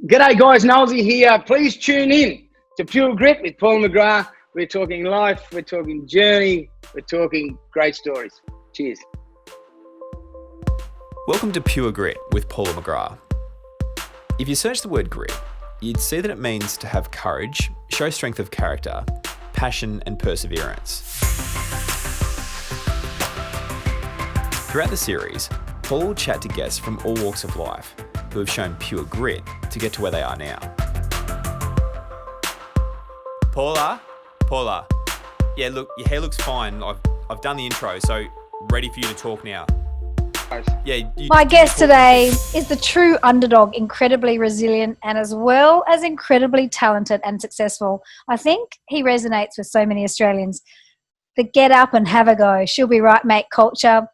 G'day guys, Nollsie here. Please tune in to Pure Grit with Paula McGrath. We're talking life, we're talking journey, we're talking great stories. Cheers. Welcome to Pure Grit with Paula McGrath. If you search the word grit, you'd see that it means to have courage, show strength of character, passion and perseverance. Throughout the series, Paula will chat to guests from all walks of life who have shown pure grit to get to where they are now. Paula, yeah, look, your hair looks fine. I've done the intro, so ready for you to talk now. Yeah. My guest today is the true underdog, incredibly resilient and as well as incredibly talented and successful. I think he resonates with so many Australians. The get up and have a go, she'll be right mate culture.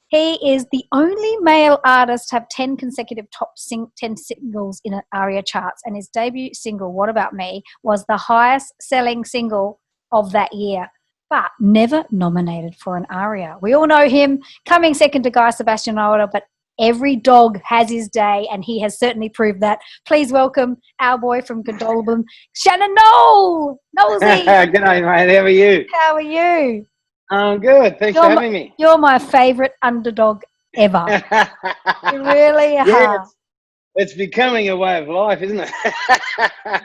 He is the only male artist to have 10 consecutive top 10 singles in ARIA charts, and his debut single, What About Me, was the highest selling single of that year, but never nominated for an ARIA. We all know him, coming second to Guy Sebastian Noll, but every dog has his day, and he has certainly proved that. Please welcome our boy from Godolphin, Shannon Noll. Nollsie. G'day mate, how are you? How are you? I'm good, thanks for having me. You're my favourite underdog ever. You really are. Yeah, it's becoming a way of life, isn't it?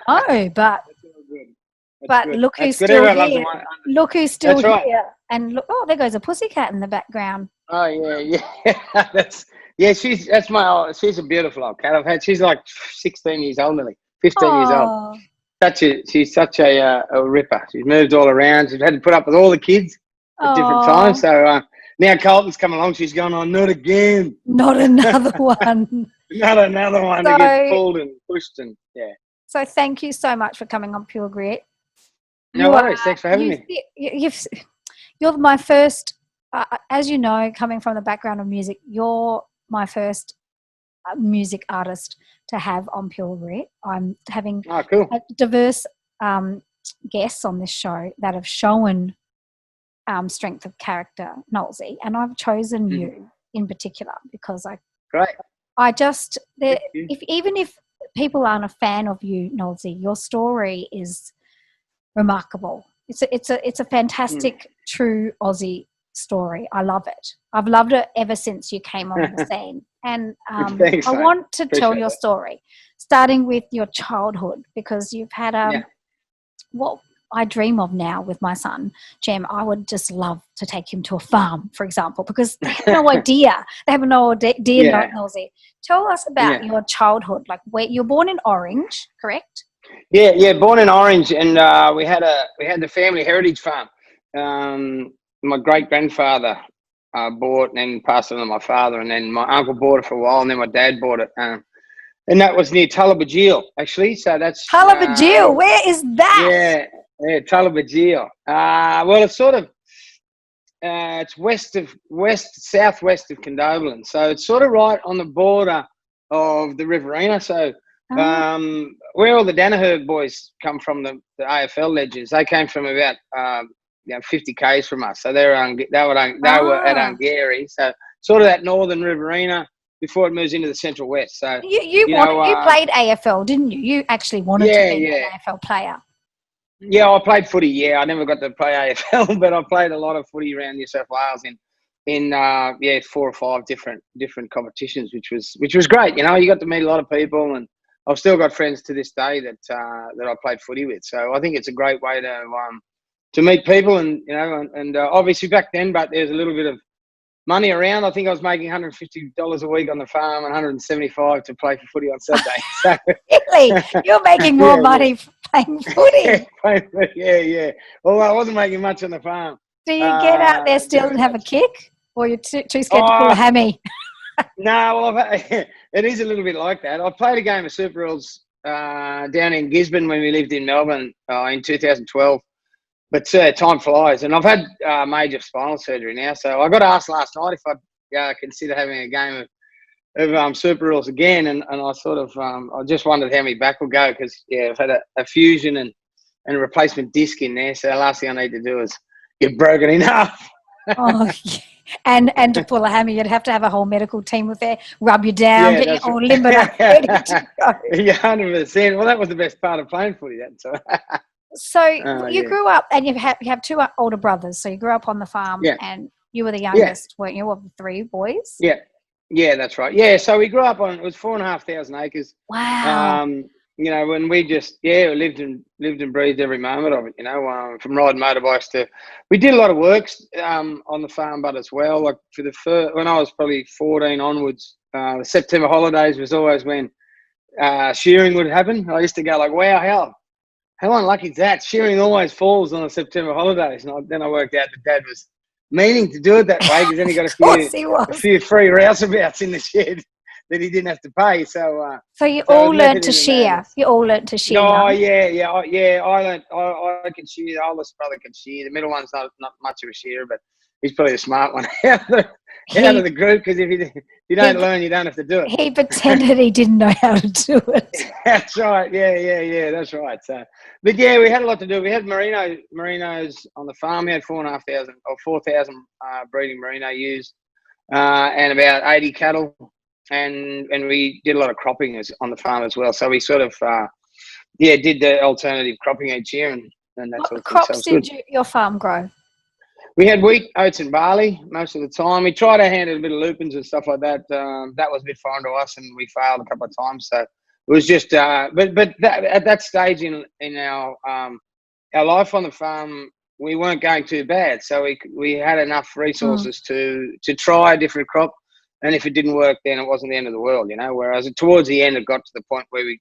No, but good. Look who's still here. Look who's still here. And look, oh, there goes a pussycat in the background. Oh yeah. She's a beautiful old cat. She's like 16 years old, nearly 15 years old. She's such a ripper. She's moved all around. She's had to put up with all the kids at different times. So now Colton's come along. She's going on, not again. Not another one. Not another one to get pulled and pushed and yeah. So thank you so much for coming on Pure Grit. No worries. Thanks for having me. You're my first, as you know, coming from the background of music, you're my first music artist to have on Pure Grit. I'm having diverse guests on this show that have shown strength of character, Nollsie, and I've chosen you in particular because even if people aren't a fan of you, Nollsie, your story is remarkable. It's a fantastic, true Aussie story. I love it. I've loved it ever since you came on the scene. And Thanks, I want to tell your story, starting with your childhood, because you've had what I dream of now with my son, Jem. I would just love to take him to a farm, for example, because they have no idea. They have no idea, Nollsie. Tell us about your childhood. Like, where you're born in Orange, correct? Yeah, born in Orange, and we had the family heritage farm. My great grandfather bought and then passed it on to my father, and then my uncle bought it for a while, and then my dad bought it. And that was near Tullabajil, actually. So that's Tullabajil. Where is that? Yeah, Tullabajil. Well, it's sort of it's southwest of Condobolin, so it's sort of right on the border of the Riverina. So where all the Danaher boys come from, the AFL legends, they came from about 50 k's from us. So they were at Angary, so sort of that northern Riverina before it moves into the Central West. So you played AFL, didn't you? You actually wanted to be an AFL player. Yeah, I played footy. Yeah, I never got to play AFL, but I played a lot of footy around New South Wales in 4 or 5 different competitions, which was great. You know, you got to meet a lot of people, and I've still got friends to this day that I played footy with. So I think it's a great way to meet people, and you know, and obviously back then, but there's a little bit of money around. I think I was making $150 a week on the farm and $175 to play for footy on Saturday. So, really? You're making more money playing footy? Yeah. Well, I wasn't making much on the farm. Do you get out there still and have a kick? Or you're too scared to pull a hammy? No, well, it is a little bit like that. I played a game of Super Rules down in Gisborne when we lived in Melbourne in 2012. But time flies, and I've had major spinal surgery now. So I got asked last night if I'd consider having a game of Super Rules again, and I sort of I just wondered how my back would go because I've had a fusion and a replacement disc in there. So the last thing I need to do is get broken in half. Oh, And to pull a hammy, you'd have to have a whole medical team with there, rub you down, Yeah, get you that's all limbered up, ready to go. Yeah, 100%. Well, that was the best part of playing footy. That so. So you Yeah. grew up, and you have two older brothers. So you grew up on the farm, Yeah. and you were the Yeah. youngest, weren't you, of the three boys? Yeah. Yeah, that's right. Yeah, so we grew up on, it was 4,500 acres. Wow. When we just lived and breathed every moment of it. From riding motorbikes to, we did a lot of works on the farm, but as well, like for the first, when I was probably 14 onwards, the September holidays was always when shearing would happen. I used to go like, wow, how unlucky is that? Shearing always falls on the September holidays. And then I worked out that Dad was meaning to do it that way because then he got Of course he was. a few free rouseabouts in the shed that he didn't have to pay. So you so all it was learned method to in the shear. madness. You all learned to shear. Oh, young. yeah. I learned. I can shear. The oldest brother can shear. The middle one's not much of a shearer, but he's probably the smart one out of the group because if you don't learn, you don't have to do it. He pretended he didn't know how to do it. That's right. Yeah. That's right. So, but yeah, we had a lot to do. We had merinos on the farm. We had 4,500 or 4,000 breeding merino ewes, and about 80 cattle, and we did a lot of cropping on the farm as well. So we sort of did the alternative cropping each year and that What sort of crops thing. So did your farm grow? we had wheat, oats, and barley most of the time. We tried our hand at a bit of lupins and stuff like that. That was a bit foreign to us, and we failed a couple of times. So it was just, but that, at that stage in our life on the farm, we weren't going too bad. So we had enough resources to try a different crop, and if it didn't work, then it wasn't the end of the world, Whereas towards the end, it got to the point where we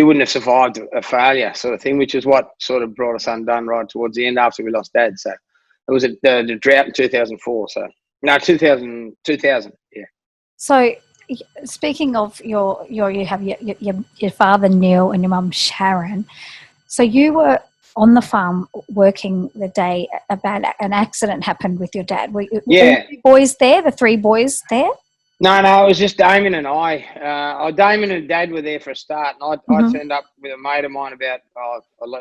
wouldn't have survived a failure sort of thing, which is what sort of brought us undone right towards the end after we lost Dad. So it was the drought in 2004. So no, 2000, yeah. So speaking of you have your father Neil and your mum Sharon. So you were on the farm working the day about an accident happened with your dad. Were all the boys there? The three boys there? No, it was just Damien and I. Damien and Dad were there for a start, and I turned up with a mate of mine about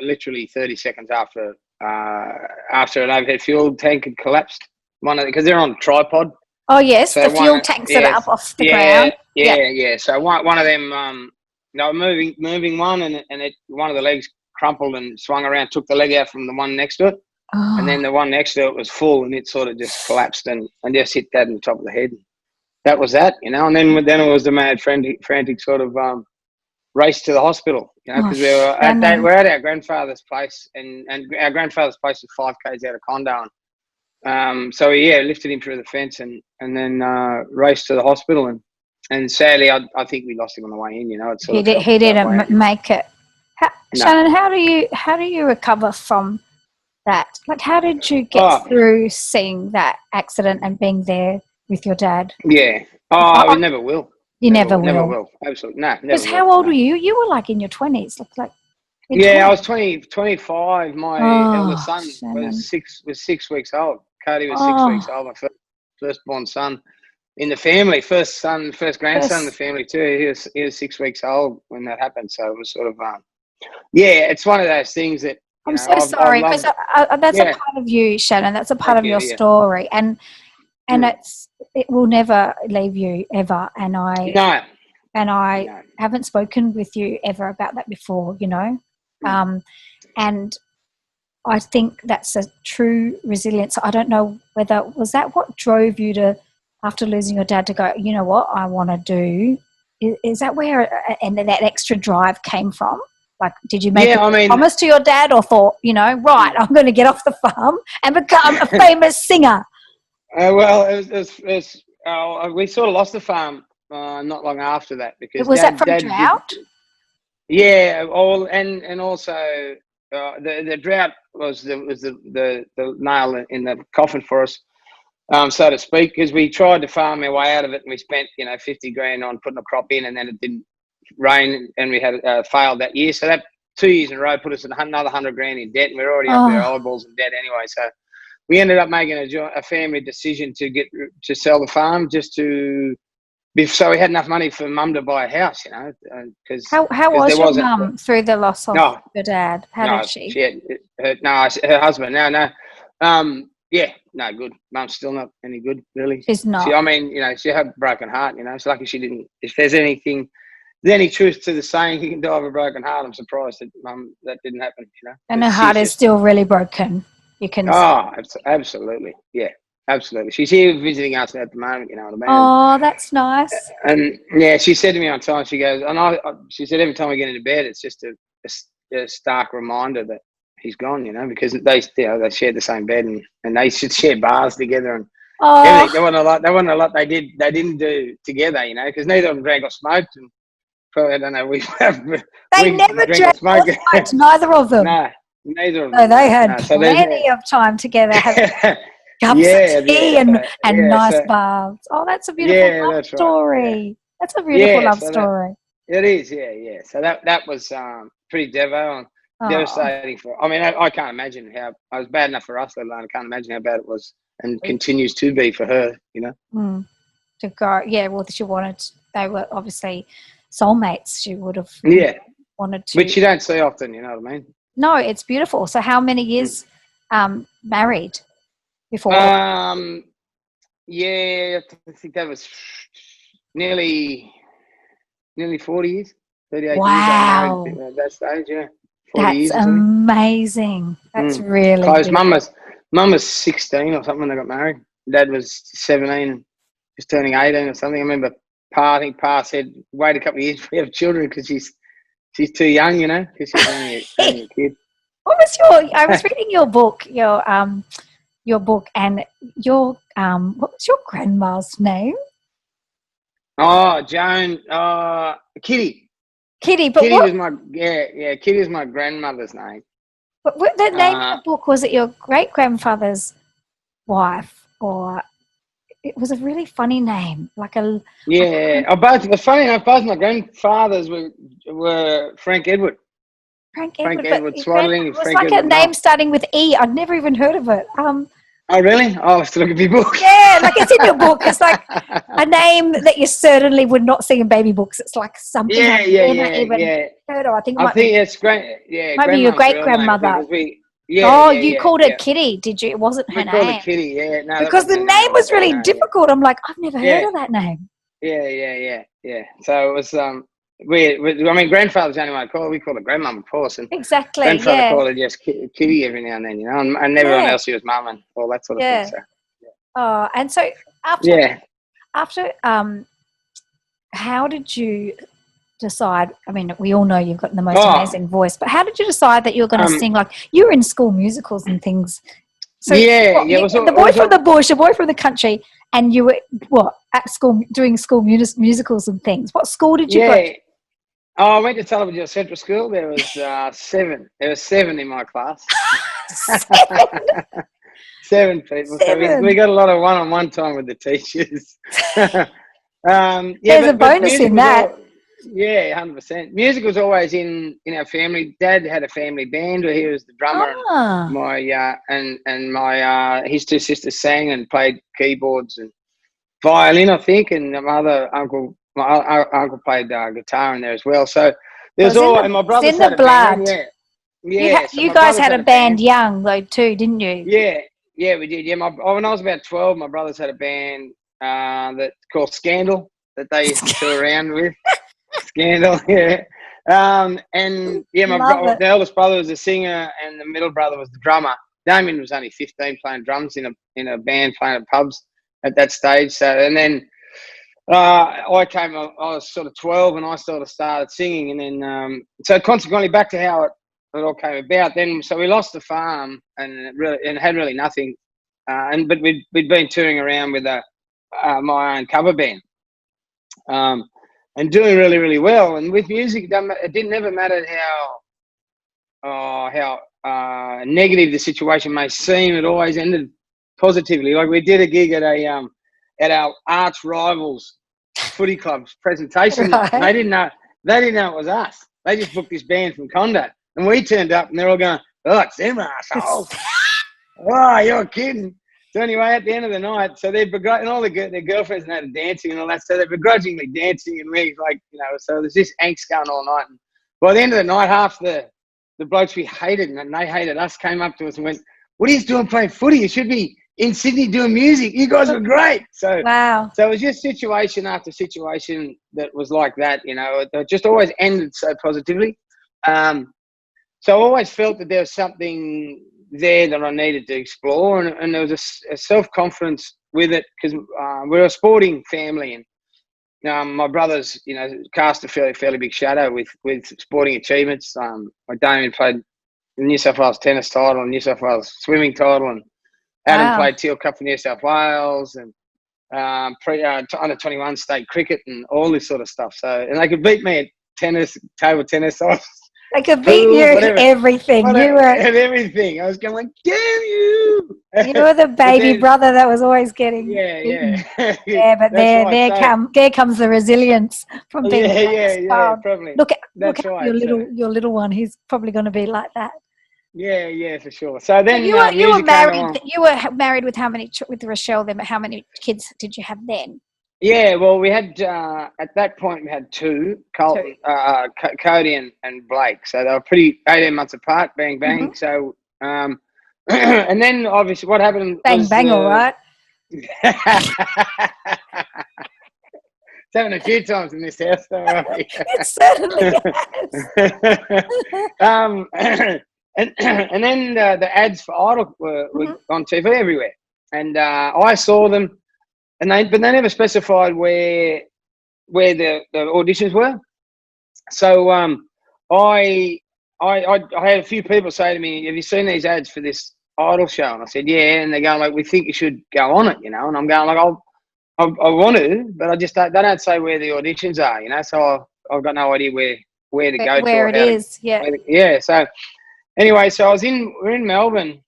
literally 30 seconds after an overhead fuel tank had collapsed. Because they're on a tripod. Oh yes, so the fuel tanks are up off the ground. Yeah. So one of them, moving one, and one of the legs crumpled and swung around, took the leg out from the one next to it, and then the one next to it was full, and it sort of just collapsed and just hit Dad on the top of the head. That was that, and then it was the mad frantic sort of race to the hospital, because we're at our grandfather's place, and our grandfather's place was 5 k's out of Condo. So lifted him through the fence and then raced to the hospital, and sadly, I think we lost him on the way in. He didn't make it. No. Shannon, how do you recover from that? Like, how did you get through seeing that accident and being there with your dad? Yeah. I never will. You never will. Never will. Absolutely. No, never. Because how old were you? You were like in your 20s. Like I was 25. My eldest son was 6 weeks old. Cody was 6 weeks old. My firstborn son in the family, first grandson in the family too. He was 6 weeks old when that happened. So it was sort of, it's one of those things that. I'm so sorry, because that's a part of you, Shannon. That's a part of your story, and it will never leave you ever. And I haven't spoken with you ever about that before, and I think that's a true resilience. I don't know whether was that what drove you to, after losing your dad, to go, you know what I want to do. Is that where and that extra drive came from? Like, did you make a promise to your dad, or thought, right, I'm going to get off the farm and become a famous singer? We sort of lost the farm not long after that, because was that from drought? And also the drought was the nail in the coffin for us, so to speak, because we tried to farm our way out of it, and we spent 50 grand on putting a crop in, and then it didn't rain, and we had failed that year. So that 2 years in a row put us in another 100 grand in debt, and we were already up to our eyeballs in debt anyway. So we ended up making a family decision to sell the farm, so we had enough money for Mum to buy a house. How was your mum through the loss of your dad? How did she? Her husband. No. Yeah, no good. Mum's still not any good, really. She's not. She had a broken heart. It's lucky she didn't. If there's any truth to the saying, you can die of a broken heart. I'm surprised that Mum that didn't happen. And her heart is still really broken. You can. Oh, absolutely. Yeah, absolutely. She's here visiting us at the moment. You know what I mean? Oh, that's nice. And yeah, she said to me on time. She goes, she said every time we get into bed, it's just a stark reminder that he's gone. Because they shared the same bed and they should share bars together and everything. There wasn't a lot they didn't do together. Because neither of them drank or smoked. And probably, I don't know. They never drank or smoked. Neither of them. No, neither of them. So they had plenty of time together, having cups of tea and nice baths. Oh, that's a beautiful love story. Right. That's a beautiful love story. It is, yeah. So that was pretty devastating for. I can't imagine how. It was bad enough for us, let alone I can't imagine how bad it was and continues to be for her. To go, well, she wanted. They were obviously soulmates. She would have. Wanted to, which you don't see often. You know what I mean? No, it's beautiful. So, how many years married before? I think that was nearly 40 years, 38 wow. years at that stage, yeah. 40 That's years amazing. That's really close. Mum was 16 or something when they got married. Dad was 17, just turning 18 or something. I remember Pa said, wait a couple of years we have children because she's too young, because she's only a kid. I was reading your book, and what was your grandma's name? Oh, Joan, Kitty. Kitty, but Kitty was Kitty was my grandmother's name. But what the name of the book, was it your great grandfather's wife, or it was a really funny name, like a both my grandfathers were Frank Edward. Frank Edward Swaddling. It was like a name starting with E. I'd never even heard of it. Oh, really? I have to look at your book. Yeah, like it's in your book. It's like a name that you certainly would not see in baby books. It's like something I've never even heard of. I think it's great. Yeah, might be your great grandmother. You called her Kitty, did you? It wasn't her name. We called her Kitty, yeah. No, because the name was really difficult. I'm like, I've never heard of that name. Yeah. So it was grandfather's the only one I call. We call her grandmum, of course. And exactly. Grandfather called her just Kitty every now and then, and everyone else she was mum and all that sort of thing. So. Oh, and so after how did you decide? I mean, we all know you've got the most amazing voice, but how did you decide that you were going to sing? Like, you were in school musicals and things. So the boy from the bush, the boy from the country, and you were at school doing school musicals and things. What school did you go to? Oh, I went to Television Central School. There was 7. There was 7 in my class. 7 people. 7. So we got a lot of one-on-one time with the teachers. There's a bonus in that. 100%. Music was always in our family. Dad had a family band where he was the drummer. And my his 2 sisters sang and played keyboards and violin, I think, and my uncle played guitar in there as well. So there's and my brother in the blood. You guys had a band young though too, didn't you? Yeah, we did. Yeah, when I was about 12, my brothers had a band that called Scandal that they used to tour around with. Scandal, yeah. The eldest brother was a singer and the middle brother was the drummer. Damien was only 15 playing drums in a band playing at pubs at that stage. So, and then I was sort of 12 and I sort of started singing. And then, so consequently, back to how it all came about then. So we lost the farm and had really nothing. But we'd been touring around with my own cover band. And doing really, really well. And with music, it didn't ever matter how negative the situation may seem. It always ended positively. Like we did a gig at our arch rivals footy club's presentation. Right. They didn't know it was us. They just booked this band from Condo, and we turned up, and they're all going, "Oh, it's them assholes." Oh, you're kidding. So anyway, at the end of the night, so and all their girlfriends and had dancing and all that, so they're begrudgingly dancing, and we so there's this angst going all night. And by the end of the night, half the blokes we hated and they hated us came up to us and went, "What are you doing playing footy? You should be in Sydney doing music. You guys were great. So Wow. So it was just situation after situation that was like that, you know. It just always ended so positively. So I always felt that there was something there that I needed to explore, and there was a self-confidence with it because we're a sporting family, and my brothers, you know, cast a fairly big shadow with sporting achievements. My Damien played the New South Wales tennis title and New South Wales swimming title, and Adam played Teal Cup for New South Wales, and under 21 state cricket and all this sort of stuff. So, and they could beat me at tennis, table tennis. They could beat you at everything. You were at everything. I was going like, damn you! You were the baby brother that was always getting beaten. Yeah, but there comes the resilience from being probably. Look at your little one. He's probably going to be like that. Yeah, for sure. So then you were married. You were married with how many with Rochelle? Then how many kids did you have then? Yeah, well, we had at that point we had two, Colton, Cody and Blake. So they were 18 months apart. Bang bang. Mm-hmm. So and then obviously what happened? Bang bang, all right. It's happened a few times in this house, though. It certainly has. And then the ads for Idol were on TV everywhere, and I saw them. But they never specified where the auditions were. So I had a few people say to me, "Have you seen these ads for this Idol show?" And I said, "Yeah." And they're going like, "We think you should go on it," you know. And I'm going like, I want to, but I just they don't say where the auditions are, you know. So I've got no idea where to go. Where it is, yeah. Yeah. So anyway, so we're in Melbourne.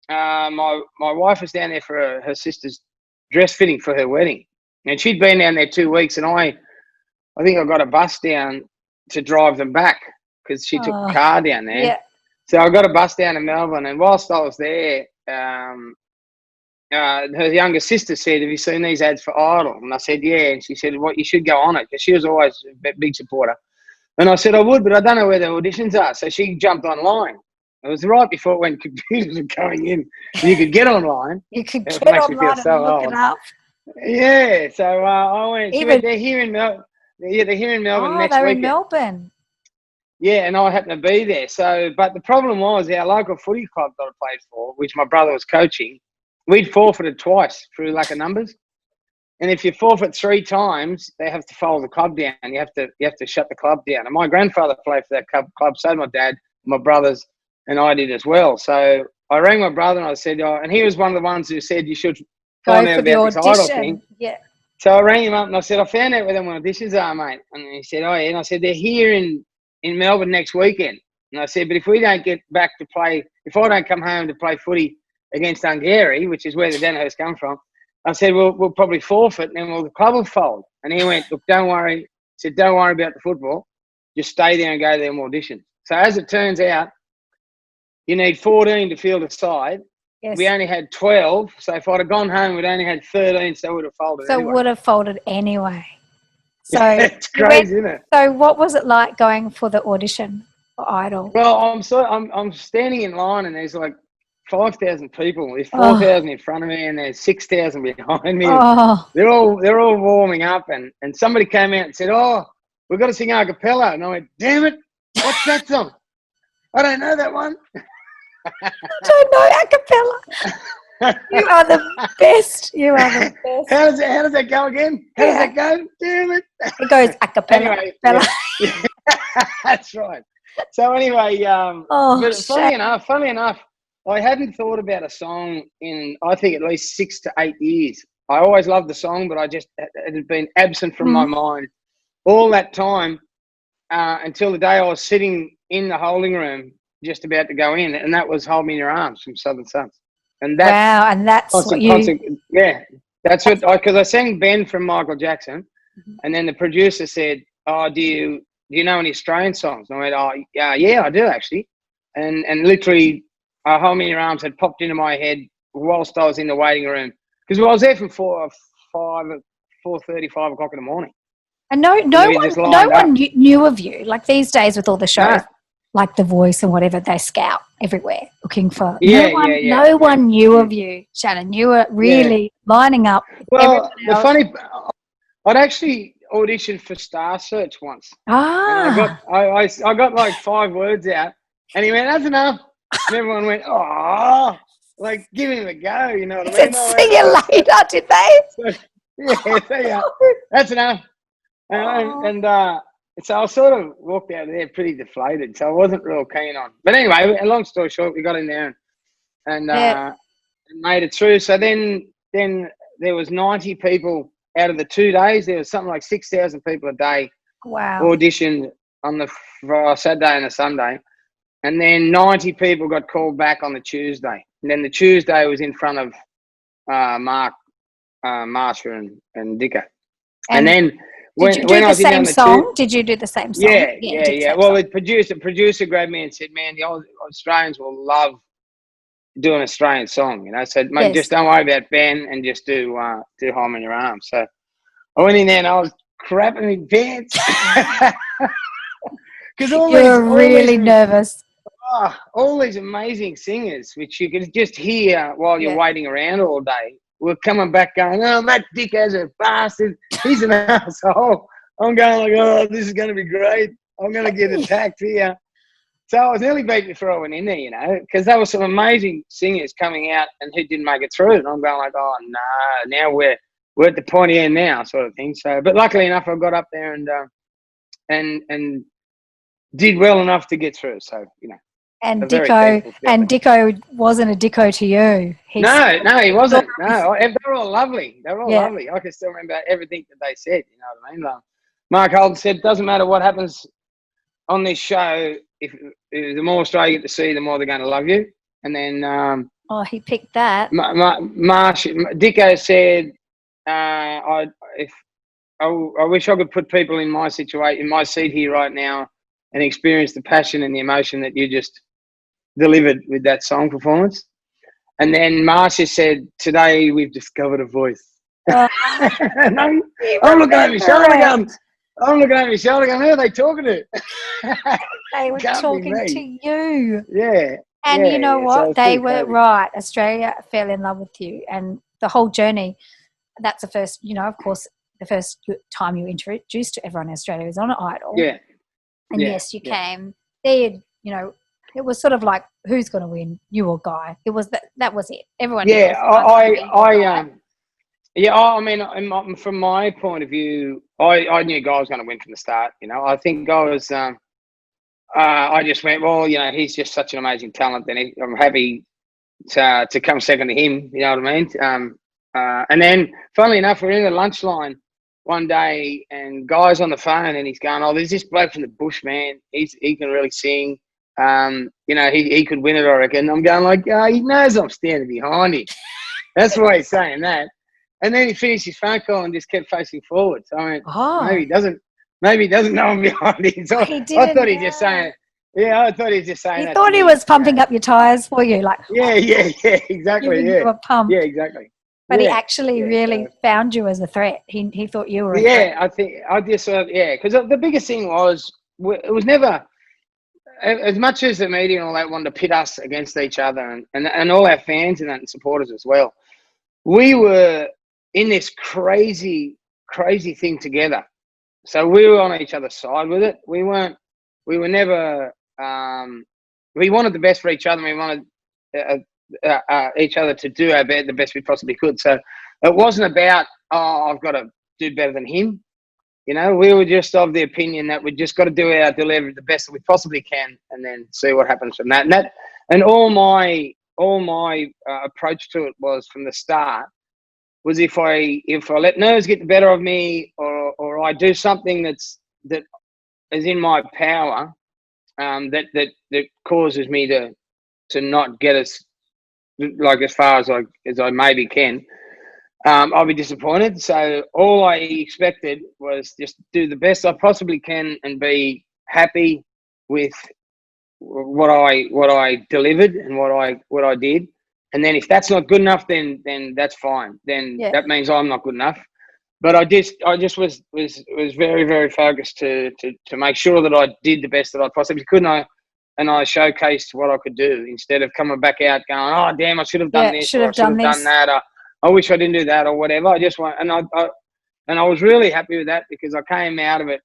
My wife was down there for her sister's dress fitting for her wedding, and she'd been down there 2 weeks, and I think I got a bus down to drive them back because she took a car down there. Yeah. So I got a bus down to Melbourne, and whilst I was there, her younger sister said, "Have you seen these ads for Idol?" And I said, "Yeah." And she said, "What, you should go on it," because she was always a big supporter. And I said, "I would, but I don't know where the auditions are." So she jumped online. It was right before when computers were going in. You could get online. You could get online and look it up. Yeah, so I went. They're here in Melbourne. Yeah, they're here in Melbourne next week. Oh, they're in Melbourne. Yeah, and I happened to be there. So, but the problem was our local footy club that I played for, which my brother was coaching, we'd forfeited twice through lack of numbers. And if you forfeit 3 times, they have to fold the club down. You have to shut the club down. And my grandfather played for that club, so did my dad, my brothers, and I did as well. So I rang my brother and I said, and he was one of the ones who said you should find out about this Idol thing. Yeah. So I rang him up and I said, I found out where them auditions are, mate. And he said, oh, yeah. And I said, they're here in Melbourne next weekend. And I said, but if we don't get back to play, if I don't come home to play footy against Hungary, which is where the Danaher's come from, I said, we'll probably forfeit and then the club will fold. And he went, look, don't worry. He said, don't worry about the football. Just stay there and go to them auditions. So as it turns out, you need 14 to field a side. Yes. We only had 12. So if I'd have gone home, we'd only had 13, so it would have folded anyway. So it would have folded anyway. So it's crazy, isn't it? So what was it like going for the audition for Idol? Well, I'm standing in line and there's like 5,000 people. There's 4,000 in front of me and there's 6,000 behind me. Oh. They're all warming up and somebody came out and said, "Oh, we've got to sing a cappella." And I went, "Damn it, what's that song? I don't know that one." I don't know a cappella. You are the best. You are the best. How does that go again? How does that go? Damn it. It goes a cappella. Anyway, yeah. That's right. So anyway, but funny enough, I hadn't thought about a song in, I think, at least 6 to 8 years. I always loved the song, but it had been absent from my mind all that time until the day I was sitting in the holding room just about to go in, and that was "Hold Me in Your Arms" from Southern Sons. And that's what you... Yeah, that's what, because I sang Ben from Michael Jackson, and then the producer said, "Oh, do you know any Australian songs?" And I went, "Oh, yeah, I do actually." And literally, "Hold Me in Your Arms" had popped into my head whilst I was in the waiting room, because I was there from 4:30, 5 o'clock in the morning. And no one knew of you. Like these days with all the shows, like The Voice and whatever, they scout. everywhere looking for. Yeah, No one knew of you, Shannon. You were really lining up. Well, the funny, I'd actually auditioned for Star Search once, and I got like 5 words out, and he went, "That's enough," and everyone went, "Oh, like give him a go," you know what I mean? See you later, did they? That's enough. And so I sort of walked out of there pretty deflated, so I wasn't real keen on. But anyway, long story short, we got in there and made it through. So then there was 90 people out of the 2 days. There was something like 6,000 people a day auditioned on the Saturday and the Sunday. And then 90 people got called back on the Tuesday. And then the Tuesday was in front of Mark, Marsha and Dicko. And then did you do the same song? Did you do the same song? Yeah. Well, the producer grabbed me and said, "Man, the Australians will love doing an Australian song, you know. So, mate, just don't worry about Ben and just do Home in Your Arms." So I went in there and I was crapping my pants because you're really nervous. All these amazing singers, which you could just hear while you're waiting around all day, were coming back going, "Oh, that dick has a bastard. He's an asshole." I'm going like, "Oh, this is going to be great. I'm going to get attacked here." So I was nearly beat before I went in there, you know, because there were some amazing singers coming out and who didn't make it through. And I'm going like, "Oh, no, now we're at the pointy end now," sort of thing. So, but luckily enough, I got up there and did well enough to get through. So, you know. And Dicko wasn't a Dicko to you. No, he wasn't. No, they're all lovely. They're all lovely. I can still remember everything that they said. You know what I mean? Mark Holden said, "Doesn't matter what happens on this show. If the more Australia get to see, the more they're going to love you." And then he picked that. Dicko said, "I wish I could put people in my situation, in my seat here right now, and experience the passion and the emotion that you just delivered with that song performance." And then Marsha said, "Today we've discovered a voice." And I'm looking at my shoulder going, "Who are they talking to?" They were talking to you. Yeah. And you know what? So they were right. Australia fell in love with you, and the whole journey. That's the first, you know, of course, the first time you introduced to everyone in Australia was on Idol. Yeah. And yes, you came there. You know, it was sort of like, who's going to win, you or Guy? It was that was it. Everyone. Yeah, I mean, from my point of view, I knew Guy was going to win from the start. You know, I think Guy was. I just went, well, you know, he's just such an amazing talent. Then I'm happy to come second to him. You know what I mean? And then, funnily enough, we're in the lunch line one day, and Guy's on the phone, and he's going, "Oh, there's this bloke from the bush, man. He can really sing. You know, he could win it, I reckon." I'm going like, he knows I'm standing behind him. That's why he's saying that. And then he finished his phone call and just kept facing forward. So I went, maybe he doesn't know I'm behind him. So I thought he was just saying. Yeah, I thought he was just saying. You thought he was pumping up your tyres for you, like. Yeah, exactly. You a pump. Yeah, exactly. But he actually really found you as a threat. He thought you were a threat. I think I just because the biggest thing was it was never, as much as the media and all that wanted to pit us against each other and all our fans and supporters as well. We were in this crazy thing together. So we were on each other's side with it. We were never, we wanted the best for each other. And we wanted each other to do the best we possibly could. So it wasn't about, I've got to do better than him. You know, we were just of the opinion that we just got to do our delivery the best that we possibly can, and then see what happens from that. And all my approach to it was from the start was if I let nerves get the better of me, or I do something that is in my power, that causes me to not get as far as I maybe can, I'll be disappointed. So all I expected was just do the best I possibly can and be happy with what I delivered and what I did. And then if that's not good enough, then that's fine. Then that means I'm not good enough. But I just was very, very focused to make sure that I did the best that I possibly could. And and I showcased what I could do instead of coming back out going, oh damn, I should have done this, or I should have done that, or I wish I didn't do that, or whatever. I just want, and I was really happy with that because I came out of it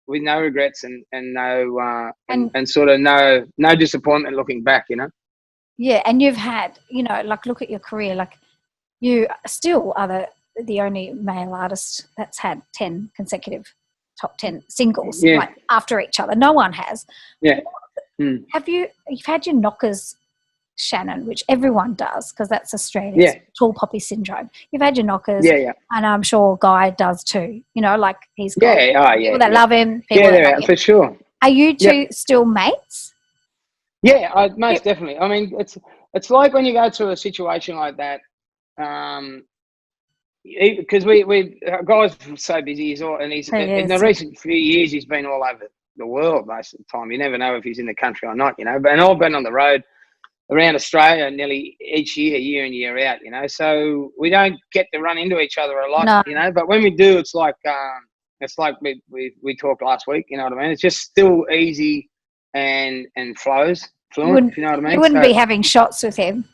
with no regrets and no and sort of no disappointment looking back, you know. Yeah, and you've had, you know, like look at your career, like you still are the only male artist that's had 10 consecutive top 10 singles like after each other. No one has. Yeah. You've had your knockers, Shannon, which everyone does because that's Australia's tall poppy syndrome. You've had your knockers, and I'm sure Guy does too. You know, like he's got people that love him. People that love him. For sure. Are you two still mates? Yeah, most definitely. I mean, it's like when you go to a situation like that, because we Guy's so busy. He's in the recent few years he's been all over the world most of the time. You never know if he's in the country or not, you know. And I've been on the road around Australia nearly each year in, year out, you know. So we don't get to run into each other a lot, you know. But when we do, it's like we talked last week, you know what I mean. It's just still easy and flows fluent, if you know what I mean. You wouldn't be having shots with him.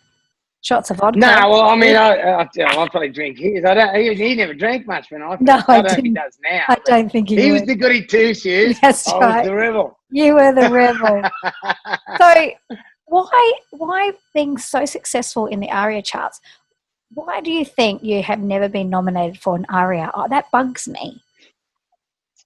Shots of vodka. No, well, I mean, I'll probably drink his. He never drank much when I. No, I don't know if he does now. I don't think he was the goody two shoes. That's I right. was the rebel. You were the rebel. So, why being so successful in the ARIA charts? Why do you think you have never been nominated for an ARIA? Oh, that bugs me.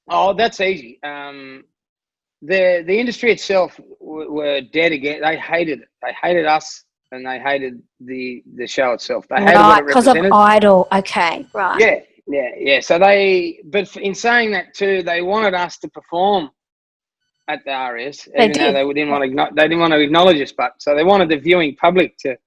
Oh, that's easy. The industry itself were dead again. They hated it. They hated us. And they hated the show itself. They hated what it represented. Because of Idol. Okay, right. Yeah. So but in saying that too, they wanted us to perform at the ARIAs, even though they didn't want to acknowledge us. But so they wanted the viewing public to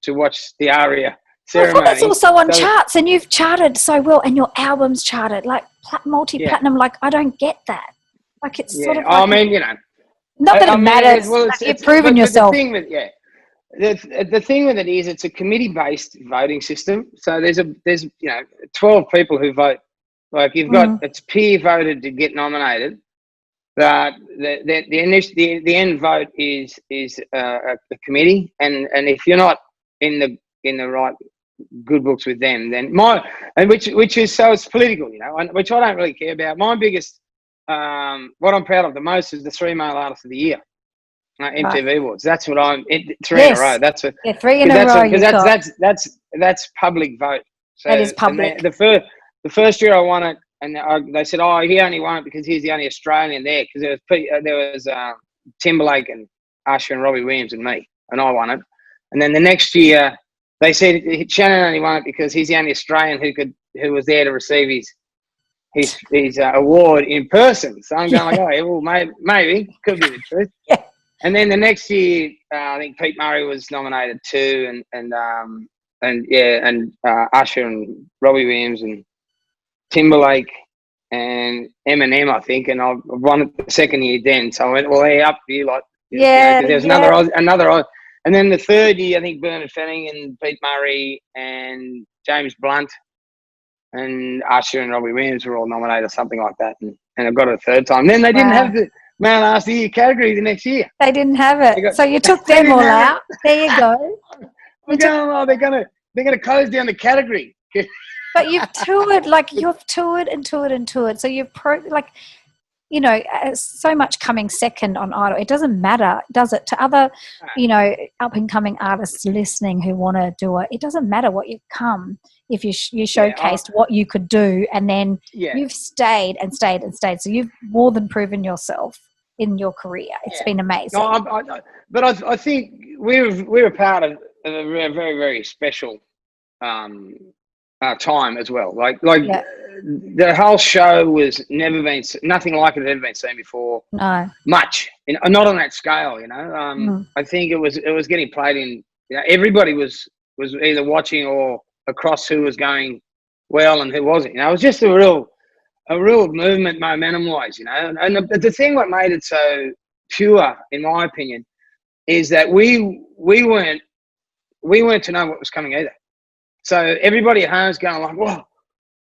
watch the ARIA ceremony. That's also on charts, and you've charted so well, and your album's charted like multi-platinum. Like I don't get that. Like it's sort of. Like, I mean, you know, not that it matters. You've proven yourself. The thing with it is it's a committee-based voting system. So there's 12 people who vote. Like you've got it's peer voted to get nominated. But the end vote is a committee, and if you're not in the right good books with them, then which is so it's political, you know, which I don't really care about. My biggest what I'm proud of the most is the 3 male artists of the year. MTV Awards. That's what I'm. 3 in a row. That's 3 in a row. Because that's public vote. So, that is public. The first year I won it, and they said, "Oh, he only won it because he's the only Australian there." Because there was Timberlake and Usher and Robbie Williams and me, and I won it. And then the next year they said Shannon only won it because he's the only Australian who was there to receive his award in person. So I'm going like, oh, well, maybe could be the truth. Yeah. And then the next year, I think Pete Murray was nominated too, and Usher and Robbie Williams and Timberlake and Eminem, I think, and I won it the second year then. So I went, well, hey, up you like, there's another, and then the third year, I think Bernard Fanning and Pete Murray and James Blunt and Usher and Robbie Williams were all nominated or something like that, and I got it a third time. Then they didn't have the Male Artist of the Year category the next year. They didn't have it, so you took them all out. There you go. They're gonna close down the category. But you've toured, so you've so much coming second on Idol. It doesn't matter, does it? To other, up and coming artists listening who want to do it, it doesn't matter what you come if you showcased what you could do, and then you've stayed and stayed and stayed. So you've more than proven yourself in your career. It's been amazing. But I think we're part of a very, very special time as well. Like the whole show was nothing like it had ever been seen before. No, much, not on that scale. I think it was getting played in. Everybody was either watching or across who was going well and who wasn't. It was just a real movement, momentum wise. And the thing what made it so pure, in my opinion, is that we weren't to know what was coming either. So everybody at home is going like, whoa,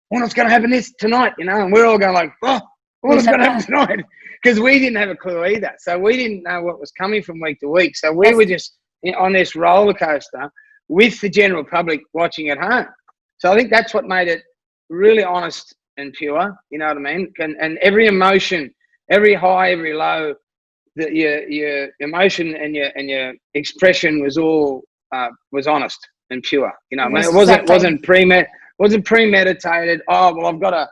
what's going to happen tonight? And we're all going like, oh, what's going to happen tonight? because we didn't have a clue either. So we didn't know what was coming from week to week. So we were just on this roller coaster with the general public watching at home. So I think that's what made it really honest and pure. You know what I mean? And every emotion, every high, every low, your emotion and your expression was all was honest and pure. You know, I mean, it wasn't premeditated. Oh well, I've got to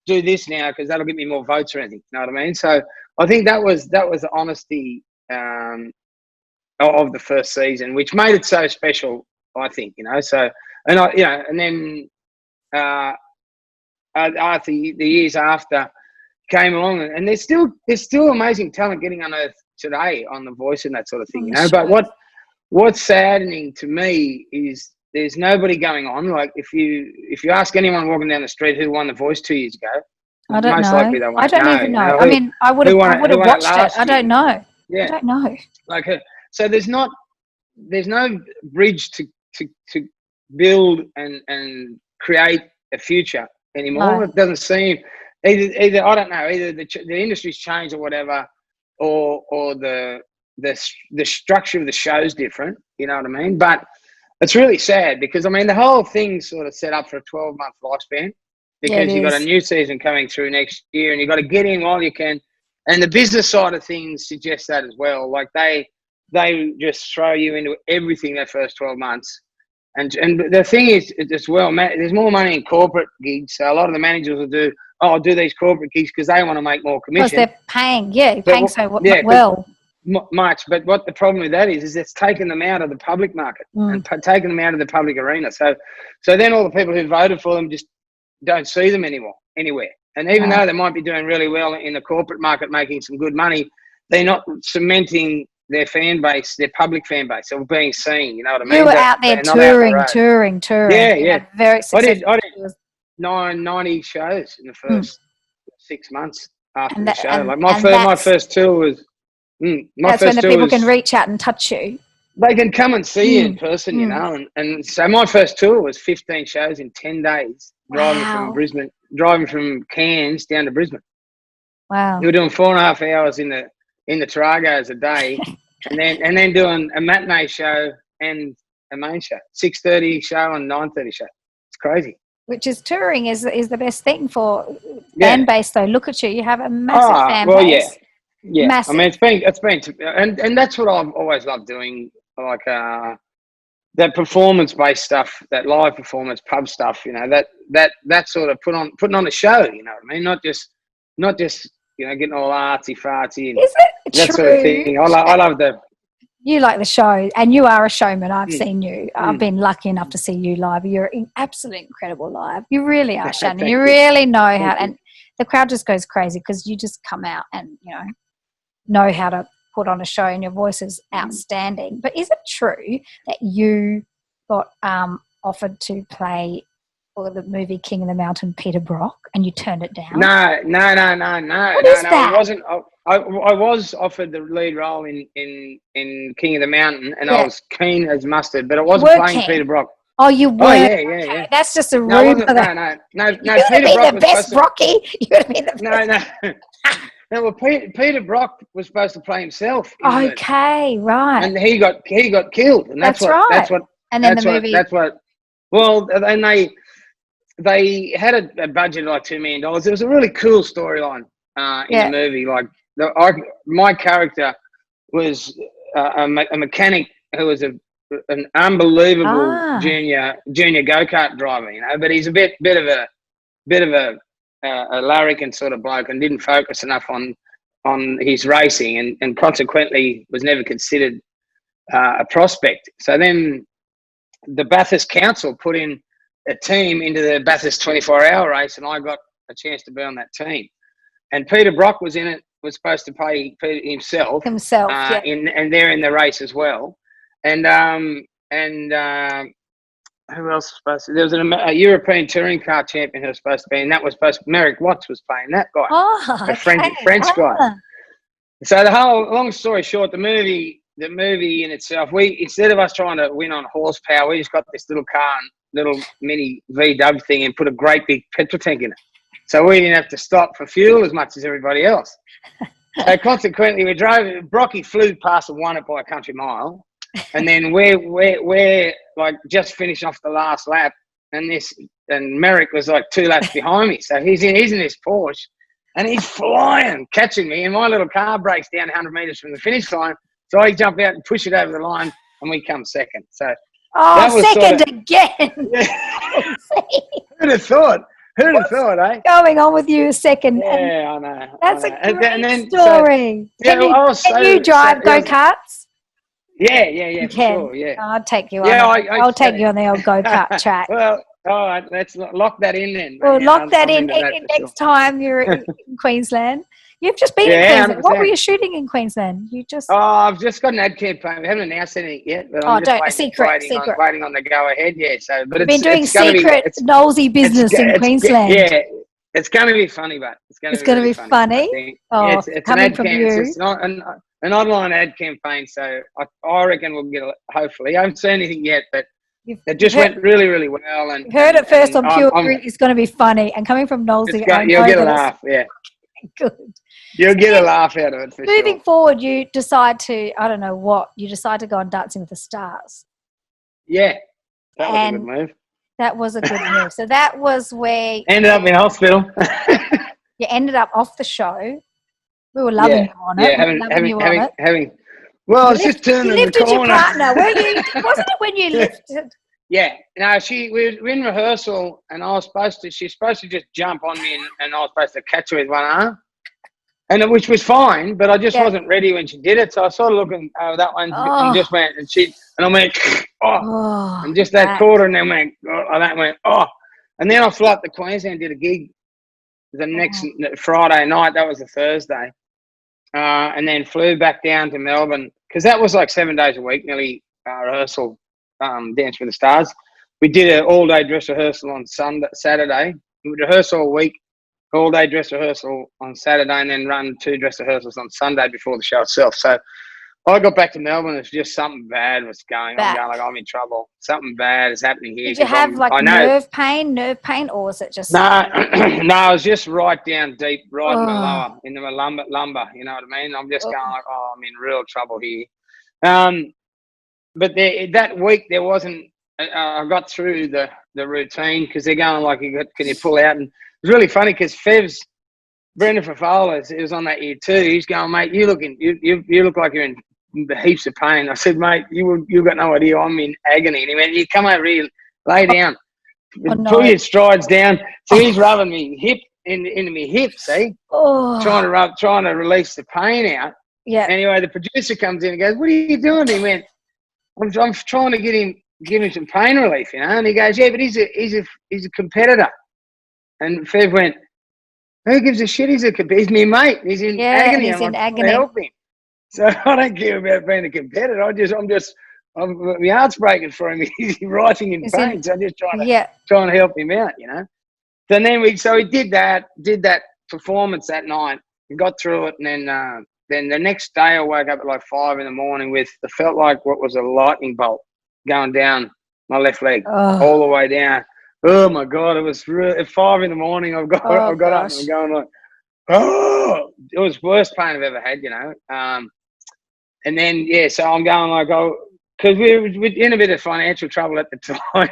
do this now because that'll get me more votes or anything. You know what I mean? So I think that was the honesty of the first season, which made it so special. I think, you know. So and then after the years after came along, and there's still amazing talent getting unearthed today on The Voice and that sort of thing, you know. But what's saddening to me is there's nobody going on. Like if you ask anyone walking down the street who won The Voice 2 years ago, I don't most know. likely they won't I don't even know. You know? I mean, I would have watched it. I don't know. Yeah. I don't know. Like so there's no bridge to build and create a future anymore. No. It doesn't seem either I don't know, either the industry's changed or whatever, or the structure of the show's different, you know what I mean? But it's really sad because I mean the whole thing's sort of set up for a 12-month lifespan because you've got a new season coming through next year and you've got to get in while you can. And the business side of things suggests that as well. Like they just throw you into everything that first 12 months. And the thing is as well, there's more money in corporate gigs. So a lot of the managers will do, I'll do these corporate gigs because they want to make more commission. Because they're paying so well. Much. But what the problem with that is it's taken them out of the public market and taken them out of the public arena. So then all the people who voted for them just don't see them anywhere. And even though they might be doing really well in the corporate market, making some good money, they're not cementing their fan base, their public fan base, or being seen. You know what I mean? You were out there touring. Yeah. Very successful. I did 90 shows in the first 6 months after the show. Like my first tour was. That's when the people can reach out and touch you. They can come and see you in person, you know. And so my first tour was 15 shows in 10 days, driving from Cairns down to Brisbane. Wow. You were doing 4.5 hours in the Taragos a day, and then doing a matinee show and a main show, 6:30 show and 9:30 show. It's crazy. Which is touring is the best thing for fan base though. Look at you. You have a massive fan base. Yeah, massive. I mean, it's been, and that's what I've always loved doing, like that performance-based stuff, that live performance pub stuff. You know, that sort of putting on a show. You know what I mean? Not just you know getting all artsy fartsy and is it that true? Sort of thing. I love the. You like the show, and you are a showman. I've seen you. I've been lucky enough to see you live. You're absolutely incredible live. You really are, Shannon. You really know how, and the crowd just goes crazy because you just come out and know how to put on a show, and your voice is outstanding. But is it true that you got offered to play the movie King of the Mountain Peter Brock and you turned it down? No. What is that? It wasn't. I was offered the lead role in King of the Mountain, and I was keen as mustard, but it wasn't playing Peter Brock. Oh, you were? Oh, yeah. That's just a rumour. No. Peter Brock the best Rocky. You would have been the best. No. No, well, Peter Brock was supposed to play himself. Okay, right. And he got killed, and that's right. That's what. And then the movie. That's what. Well, and they had a budget of like $2 million. It was a really cool storyline in the movie. Like my character was a mechanic who was an unbelievable junior go-kart driver, but he's a bit of a larrikin sort of bloke and didn't focus enough on his racing and consequently was never considered a prospect. So then the Bathurst Council put in a team into the Bathurst 24-hour race, and I got a chance to be on that team. And Peter Brock was in it, was supposed to play himself, and they're in the race as well. And who else was supposed to? There was a European touring car champion who was supposed to be, and that was supposed to. Merrick Watts was playing that guy, a French guy. So the whole, long story short, the movie in itself, instead of us trying to win on horsepower, we just got this little car, little mini VW thing, and put a great big petrol tank in it. So we didn't have to stop for fuel as much as everybody else. So consequently, Brocky flew past and won it by a country mile. And then we're like just finished off the last lap. And Merrick was like 2 laps behind me. So he's in his Porsche and he's flying, catching me. And my little car breaks down 100 metres from the finish line. So I jump out and push it over the line and we come second. So that was second again. Yeah. Who'd have thought? Eh? Going on with you a second. Yeah, I know. That's I know. a great then, story. Can you drive go-karts? Yeah, You for can. sure, yeah. I'll take you on. Yeah, I'll take you on the old go-kart track. Well, all right, let's lock that in then. Well, lock that in next time you're in Queensland. You've just been in Queensland. 100%. What were you shooting in Queensland? I've just got an ad campaign. We haven't announced anything yet, but I'm just waiting on the go-ahead, yeah. So, but you've been doing secret Nollsie business in Queensland. Yeah, it's going to be funny, but it's going to be funny. Oh, yeah, it's coming an ad from campaign. you. It's not an online ad campaign, so I reckon we'll get it, hopefully. I haven't seen anything yet, but it just went really, really well. And you've heard it first on Pure Grit. It's going to be funny. And coming from Nollsie, you'll get a laugh, yeah. Good. You'll get a laugh out of it for Moving sure. forward, you decide to, I don't know what, you decide to go on Dancing with the Stars. Yeah, that was a good move. That was a good move. So that was where... Ended up in hospital. You ended up off the show. We were loving you on it. Well, it's just turning the corner. You lifted your partner. Wasn't it when you lifted? Yeah. No, we were in rehearsal and she was supposed to just jump on me and I was supposed to catch her with one arm. Which was fine, but I just wasn't ready when she did it. So I started looking over that one and just went, and I went, and just that quarter, and then went, and then I flew up to Queensland, did a gig the next Friday night. That was a Thursday, and then flew back down to Melbourne because that was like 7 days a week, nearly rehearsal, Dance with the Stars. We did an all-day dress rehearsal on Saturday. We would rehearse all week. All-day dress rehearsal on Saturday and then run 2 dress rehearsals on Sunday before the show itself. So I got back to Melbourne. It's just something bad was going on. I'm in trouble. Something bad is happening here. Did you have nerve pain, or was it just... No, it was just right down deep, right in my lower, into my lumbar, you know what I mean? I'm just going like, I'm in real trouble here. But that week there wasn't... I got through the routine because they're going like, can you pull out? And it was really funny because Brendan Fafala is on that year too. He's going, mate, you look like you're in heaps of pain. I said, mate, you got no idea. I'm in agony. And he went, you come over here, lay down, pull your strides down. So he's rubbing me hip into my hip, see, trying to release the pain out. Yeah. Anyway, the producer comes in and goes, what are you doing? He went, I'm trying to give him some pain relief, you know. And he goes, yeah, but he's a competitor. And Fev went, who gives a shit? He's my mate. He's in agony. He's in agony. Help him. So I don't care about being a competitor. My heart's breaking for him. He's writing in pain. So I'm just trying to help him out, you know. So then we did that performance that night and got through it. And then the next day I woke up at like 5 a.m. with, it felt like what was a lightning bolt going down my left leg all the way down. Oh my God! It was really, at 5 a.m. I've got up and I'm going like, it was the worst pain I've ever had, you know. And then so I'm going like, because we were in a bit of financial trouble at the time,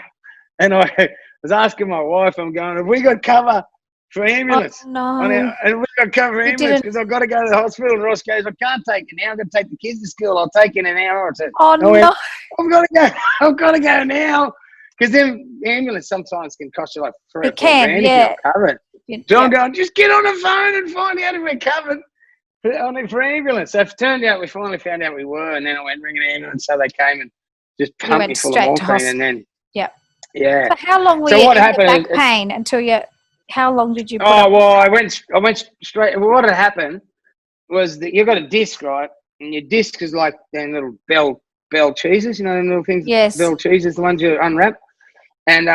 and I was asking my wife, I'm going, have we got cover for ambulance? Oh, no. And we got cover for ambulance because I've got to go to the hospital. And Ross goes, I can't take you now. I've got to take the kids to school. I'll take you in an hour or two. Oh, no. I've got to go now. Because then the ambulance sometimes can cost you like $3 or $4 grand if you're not covered. So I'm going, just get on the phone and find out if we're covered for ambulance. So it turned out we finally found out we were, and then I went ringing an ambulance. So they came and just pumped me full of morphine. And then, yeah. So how long were you in the back pain until you? How long did you? I went straight. Well, what had happened was that you got a disc, right? And your disc is like them little bell cheeses, you know, them little things. Yes. Bell cheeses, the ones you unwrap. And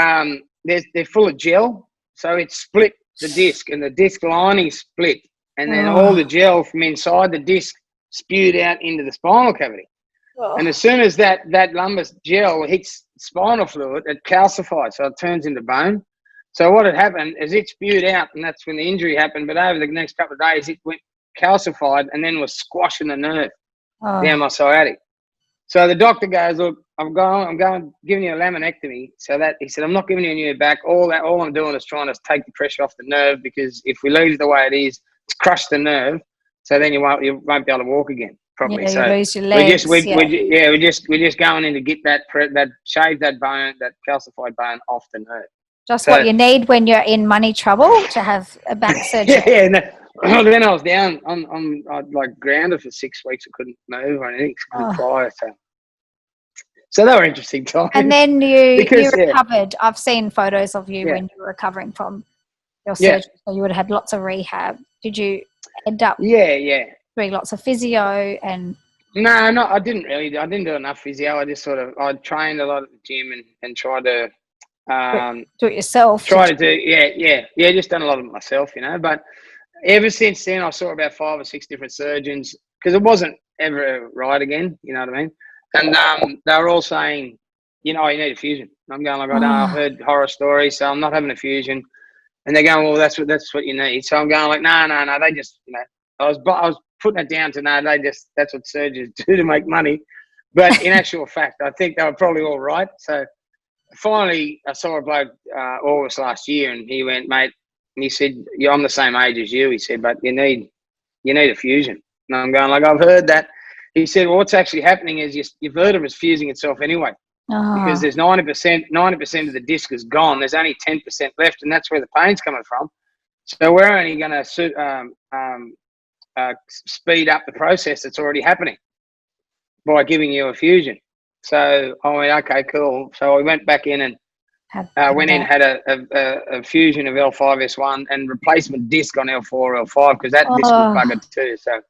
they're full of gel, so it split the disc, and the disc lining split, and then all the gel from inside the disc spewed out into the spinal cavity. And as soon as that lumbar gel hits spinal fluid, it calcifies, so it turns into bone. So what had happened is it spewed out, and that's when the injury happened. But over the next couple of days, it went calcified and then was squashing the nerve down Oh, my sciatic. So the doctor goes, look, I'm giving you a laminectomy. So that he said, I'm not giving you a new back. All I'm doing is trying to take the pressure off the nerve, because if we leave it the way it is, it's crushed the nerve. So then you won't be able to walk again properly. yeah, you So lose your legs. we're just going in to get that shave that bone, that calcified bone off the nerve. Just So, what you need when you're in money trouble to have a back surgery. Yeah. Then I was down I'd like grounded for 6 weeks. I couldn't move or anything. Couldn't fly. So they were interesting times. And then you yeah. recovered. I've seen photos of you Yeah. when you were recovering from your Yeah. surgery. So you would have had lots of rehab. Did you end up Yeah. doing lots of physio and? No, I didn't really. I didn't do enough physio. I just I trained a lot at the gym and tried to do it yourself? Just done a lot of it myself, But ever since then, I saw about 5 or 6 different surgeons, because it wasn't ever right again. You know what I mean? And they were all saying, you need a fusion. And I'm going like, I know, I've heard horror stories, so I'm not having a fusion. And they're going, well, that's what you need. So I'm going like, no. They just, I was putting it down to no. That's what surgeons do to make money. But in actual fact, I think they were probably all right. So finally, I saw a bloke August last year, and he went, mate, and he said, yeah, I'm the same age as you. He said, but you need a fusion. And I'm going like, I've heard that. He said, well, what's actually happening is your vertebra's fusing itself anyway, because there's 90% of the disc is gone. There's only 10% left, and that's where the pain's coming from. So we're only going to speed up the process that's already happening by giving you a fusion. So I went, okay, cool. So I went back in and had a fusion of L5S1 and replacement disc on L4, L5, because that disc was buggered too. So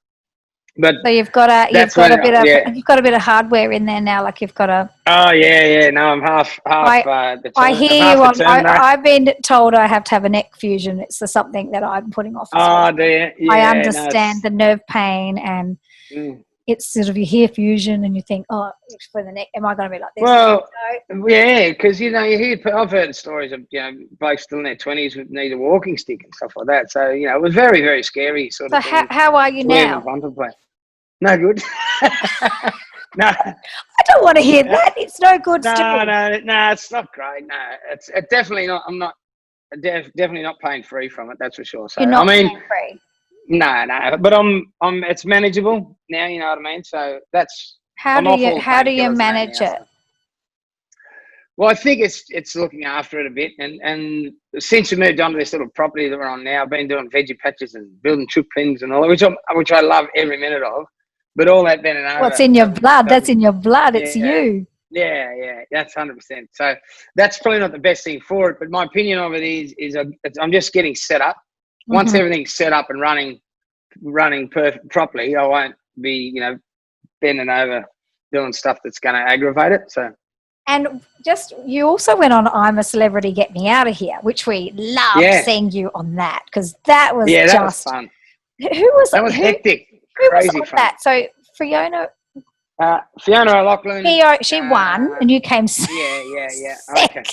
you've got a bit of hardware in there now, like you've got a. Oh yeah. No, I'm half. I hear you. I've been told I have to have a neck fusion. It's something that I'm putting off. Dear. Yeah, I understand the nerve pain, and it's sort of you hear fusion and you think, oh, for the neck, am I going to be like this? Well, yeah, because you hear. I've heard stories of blokes still in their 20s with need a walking stick and stuff like that. So it was very, very scary sort of. So how are you now? No good. No, I don't want to hear that. It's no good. No, it's not great. No, it's definitely not. I'm not definitely not pain free from it. That's for sure. So you're not pain free. No, but I'm. It's manageable now. You know what I mean. So that's. How do you manage it? Well, I think it's looking after it a bit, and since we moved on to this little property that we're on now, I've been doing veggie patches and building chip pins and all that, which I love every minute of. But all that been and over. What's in your blood? That's in your blood. It's you. Yeah, that's 100%. So that's probably not the best thing for it. But my opinion of it is I'm just getting set up. Once everything's set up and running properly, I won't be bending over doing stuff that's going to aggravate it. So. And you also went on I'm a Celebrity, Get Me Out of Here, which we loved seeing you on that, because that was that was fun. That was hectic. Crazy was on fun. That? So Fiona O'Loughlin. She won, and you came second. Yeah. Okay.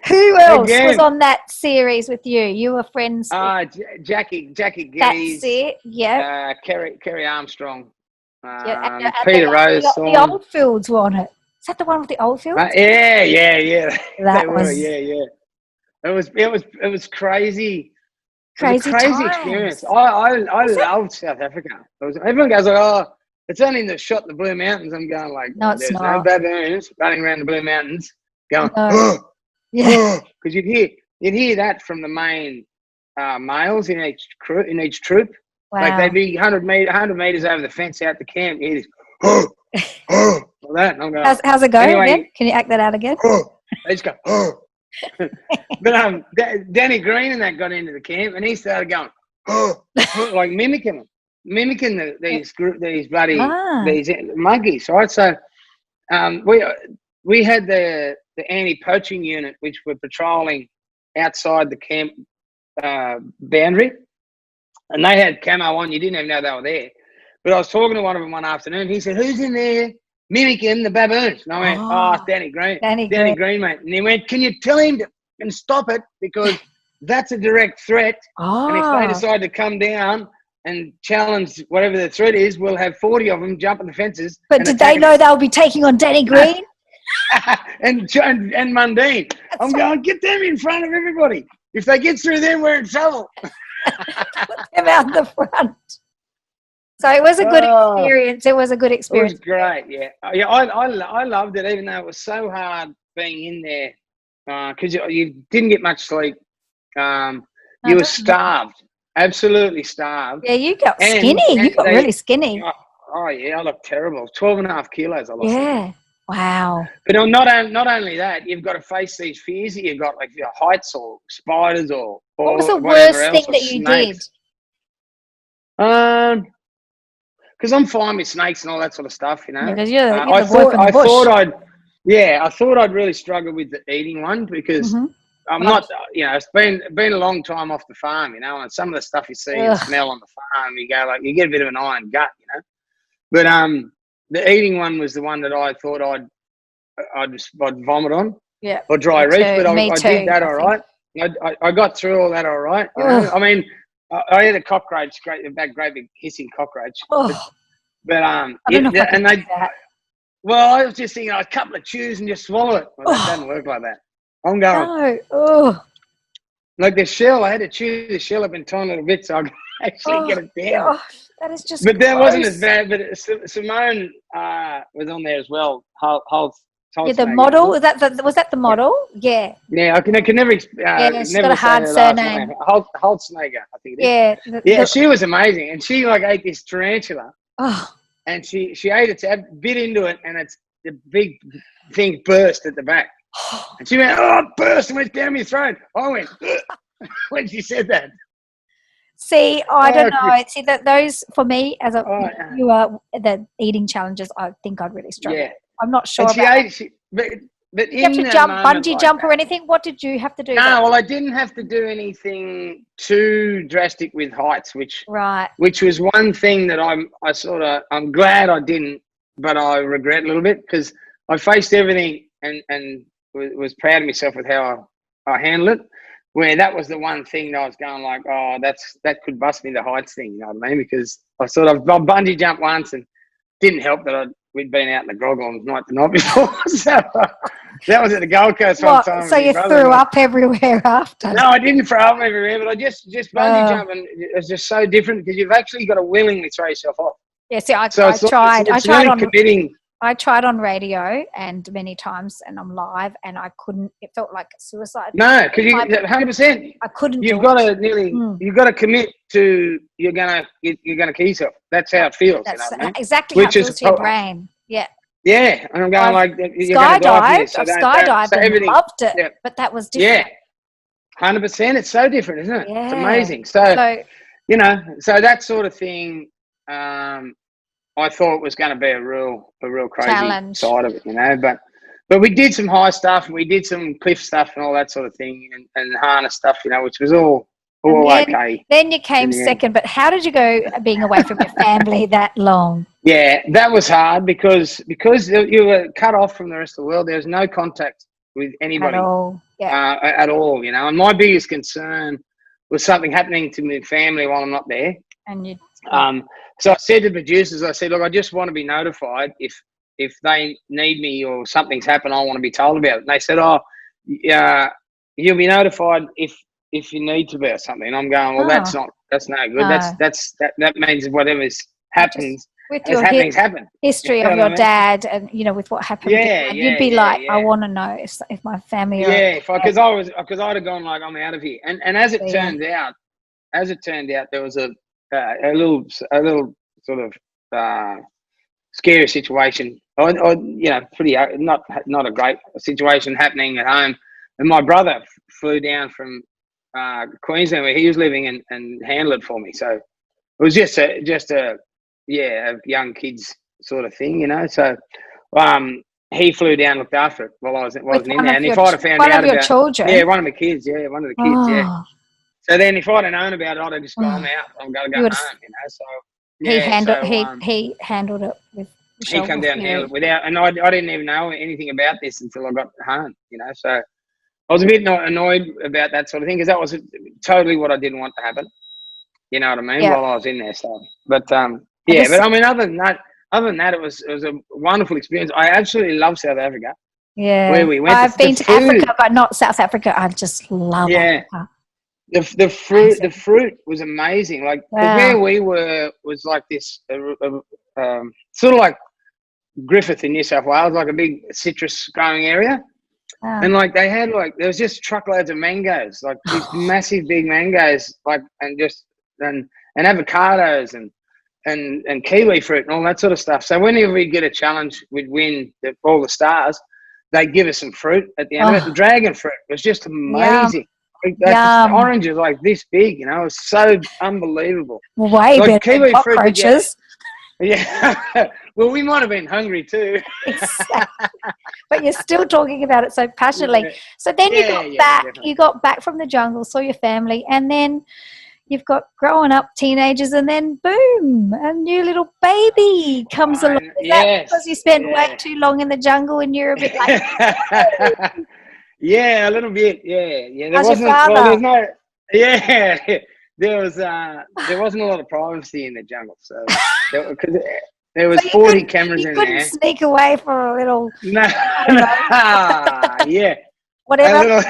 Who else was on that series with you? You were friends with Jackie Geddes. That's it, yeah. Kerry Armstrong. Peter Rose. The Oldfields were on it. Is that the one with the Oldfields? Yeah. That was. Yeah. It was crazy. Crazy experience. I loved South Africa. Everyone goes like, oh, it's only in the Blue Mountains. I'm going like, no, it's there's not. no baboons running around the Blue Mountains going, because you'd hear that from the main males in each troop. Wow. Like they'd be 100 meters over the fence out the camp. You hear this, like that. And I'm going, how's it going again? Can you act that out again? They just go, But Danny Green and that got into the camp, and he started going, like mimicking these monkeys, right? So we had the anti-poaching unit, which were patrolling outside the camp boundary, and they had camo on. You didn't even know they were there. But I was talking to one of them one afternoon. He said, "Who's in there mimicking the baboons?" And I went, it's Danny Green. Danny Green, mate. And he went, "Can you tell him to stop it, because that's a direct threat. And if they Oh, decide to come down and challenge whatever the threat is, we'll have 40 of them jumping the fences. but and did they attacking know us. they'll be taking on Danny Green? and Mundine. I'm going, get them in front of everybody. If they get through them, we're in trouble. Put them out the front. So it was a good experience. It was a good It experience. was great, yeah. I loved it, even though it was so hard being in there because you didn't get much sleep. You were starved, absolutely starved. Yeah, you got skinny. You got really skinny. Oh, yeah, I looked terrible. 12.5 kilos I lost. Yeah. Wow. But not only that, you've got to face these fears that you've got, like heights or spiders or What was the whatever worst else, thing that you snakes. did? Because I'm fine with snakes and all that sort of stuff, you know. Because you're the boy from the bush. I thought I'd really struggle with the eating one because I'm not, you know, it's been a long time off the farm, you know, and some of the stuff you see and smell on the farm, you go like, you get a bit of an iron gut, you know. But the eating one was the one that I thought I'd vomit on. Yeah. Or dry reef, but I did that all right. I got through all that all right. You know? I mean, I had a cockroach, great big hissing cockroach. But I don't know if I can do that. Well, I was just thinking, a couple of chews and just swallow it. Well, that doesn't work like that. I'm going. No. Like the shell, I had to chew the shell up in tiny little bits so I could actually get it down. Gosh, that is just. But that gross. wasn't as bad. But Simone was on there as well. The model was that the model? Yeah. Yeah, I can never. She's never got a hard surname. Holtznager, I think it is. Yeah. She was amazing, and she ate this tarantula. And she ate it, bit into it, and the big thing burst at the back. And she went, it burst and went down my throat. I went, when she said that. See, I don't know. See, that those, for me, as the eating challenges, I think I'd really struggle. Yeah. I'm not sure but did you have to jump, bungee jump or anything? What did you have to do? No, well, I didn't have to do anything too drastic with heights, which was one thing that I'm glad I didn't, but I regret a little bit because I faced everything and was proud of myself with how I handled it. Where that was the one thing that I was going like, that could bust me, the heights thing, you know what I mean? Because I bungee jumped once and didn't help that we'd been out in the grog on the night before. So that was at the Gold Coast one time. So you threw up everywhere after? No, I didn't throw up everywhere, but I just bungee jumping is just so different because you've actually got to willingly throw yourself off. Yeah, see, I tried. It's really committing. I tried on radio and many times, and I'm live, and I couldn't. It felt like suicide. No, because 100%. I couldn't. You've got to you've got to commit to you're gonna kill yourself. That's how it feels. That's you know what I mean? exactly how it feels to your brain. Yeah. Yeah, and I'm going I've skydived. I've skydived and loved it, but that was different. Yeah, 100%. It's so different, isn't it? Yeah. It's amazing. So you know, so that sort of thing. I thought was going to be a real crazy challenge side of it, you know. But we did some high stuff, and we did some cliff stuff and all that sort of thing, and harness stuff, you know, which was all okay. Then you came second, but how did you go being away from your family that long? Yeah, that was hard because you were cut off from the rest of the world. There was no contact with anybody at all. Yeah. At all, you know. And my biggest concern was something happening to my family while I'm not there. And you. So I said to the producers, I said, look, I just want to be notified if they need me or something's happened, I want to be told about it. And they said, you'll be notified if you need to be or something. And I'm going, well, that's no good. No. That means whatever's happens. With your happen. History of your dad and, you know, with what happened. You'd be I want to know if my family because I'd have gone like, I'm out of here. And as it turned out, there was a little sort of scary situation, or you know, pretty not a great situation happening at home. And my brother flew down from Queensland where he was living and handled it for me. So it was just a young kids sort of thing, you know. So he flew down, looked after it while I wasn't in there. And if I'd have found out about your children, one of the kids, one of the kids, So then, if I'd have known about it, I'd have just gone out. I'm going to go home, you know. So he handled it with. Rochelle, he come down and handled it without, and I didn't even know anything about this until I got home, you know. So I was a bit annoyed about that sort of thing because that was totally what I didn't want to happen. You know what I mean? Yeah. While I was in there, so. But yeah, but I mean, other than that, it was a wonderful experience. I absolutely love South Africa. Yeah. Where we went. I've been to Africa, but not South Africa. I just love Africa. The fruit was amazing. Like 'cause where we were was like this, sort of like Griffith in New South Wales, like a big citrus growing area. And like they had there was just truckloads of mangoes, like these massive big mangoes, like and avocados and kiwi fruit and all that sort of stuff. So whenever we get a challenge, we'd win all the stars. They'd give us some fruit at the end of it. And dragon fruit was just amazing. The orange is like this big, you know. It was so unbelievable. Way like better kiwi than fruit. cockroaches. Yeah. Well, we might have been hungry too. Exactly. But you're still talking about it so passionately. Yeah. So then you got back. Definitely. You got back from the jungle, saw your family, and then you've got growing up teenagers, and then boom, a new little baby comes along. Is that because you spent way too long in the jungle and you're a bit like? Yeah, a little bit. Yeah. How's your father? Well, there's no. Yeah. There wasn't a lot of privacy in the jungle, so because there was 40 cameras in there. You couldn't sneak away for a little. No. Yeah. Whatever.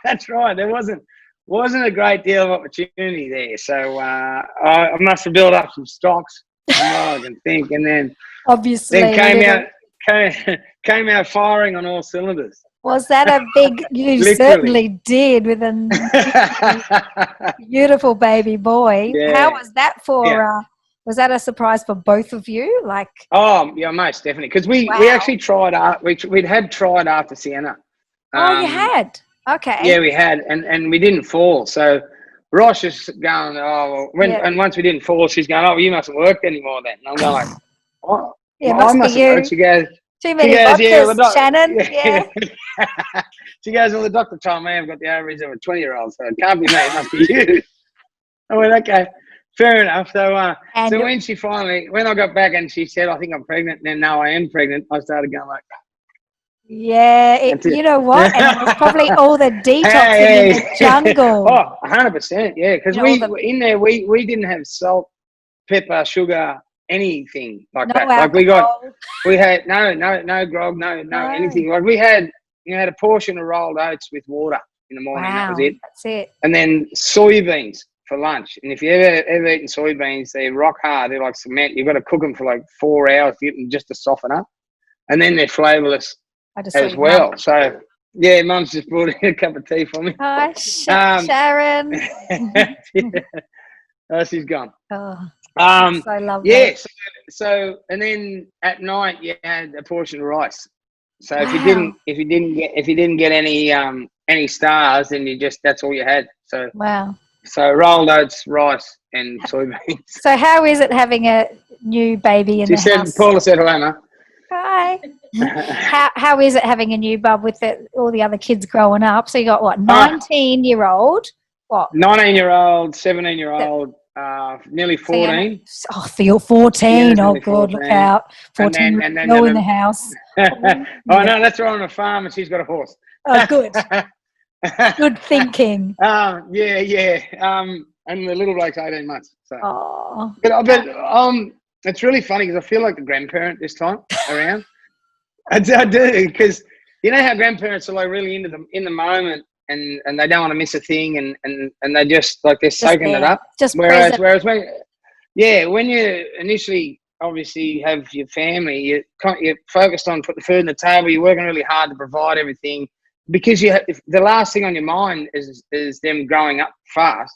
That's right. There wasn't a great deal of opportunity there, so I must have built up some stocks, I can think, and then obviously came out firing on all cylinders. Was that a big? You certainly did with a beautiful baby boy. Yeah. How was that for? Yeah. Was that a surprise for both of you? Like, oh yeah, most definitely. Because we actually tried. We'd had tried after Sienna. You had. Okay. Yeah, we had, and we didn't fall. So Rosh is going. And once we didn't fall, she's going. Oh, well, you mustn't work anymore then. And I'm going like, what? Yeah, well, must be you. Work. She goes. Too many vodkas, Shannon. Yeah. She goes, well, the doctor told me I've got the ovaries of a 20-year-old, so it can't be me. It must be you. I went, okay, fair enough. So, when I got back and she said, I think I'm pregnant, and then now I am pregnant, I started going like, yeah, you know what? And it was probably all the detoxing in the jungle. Oh, 100%, yeah. Because in there, we didn't have salt, pepper, sugar, anything like that. Alcohol. Like we had no grog, no anything. Like we had a portion of rolled oats with water in the morning. Wow, that was it. That's it. And then soybeans for lunch. And if you ever eaten soybeans, they're rock hard. They're like cement. You've got to cook them for like 4 hours to get them just to soften up. And then they're flavourless as well. Mum. So yeah, Mum's just brought in a cup of tea for me. Hi, Sharon. Oh, she's gone. Oh. So lovely. Yeah. So and then at night you had a portion of rice. So if you didn't get any stars, then that's all you had. So wow. So rolled oats, rice, and soybeans. So how is it having a new baby in the house? Paula said hello, Ma. Hi. How is it having a new bub with all the other kids growing up? So you got what, 19-year-old? What? 19-year-old, 17-year-old. Nearly 14. Oh, feel 14. Yeah, oh, God, 14. Look out. 14 and then in the house. Oh, no, that's her on a farm and she's got a horse. Oh, good. Good thinking. Yeah. And the little bloke's 18 months. So. Oh. But it's really funny because I feel like the grandparent this time around. I do, because you know how grandparents are like really in the moment. And they don't want to miss a thing, and they just like they're soaking it up. Whereas when you initially obviously have your family, you're focused on putting food on the table. You're working really hard to provide everything because the last thing on your mind is them growing up fast,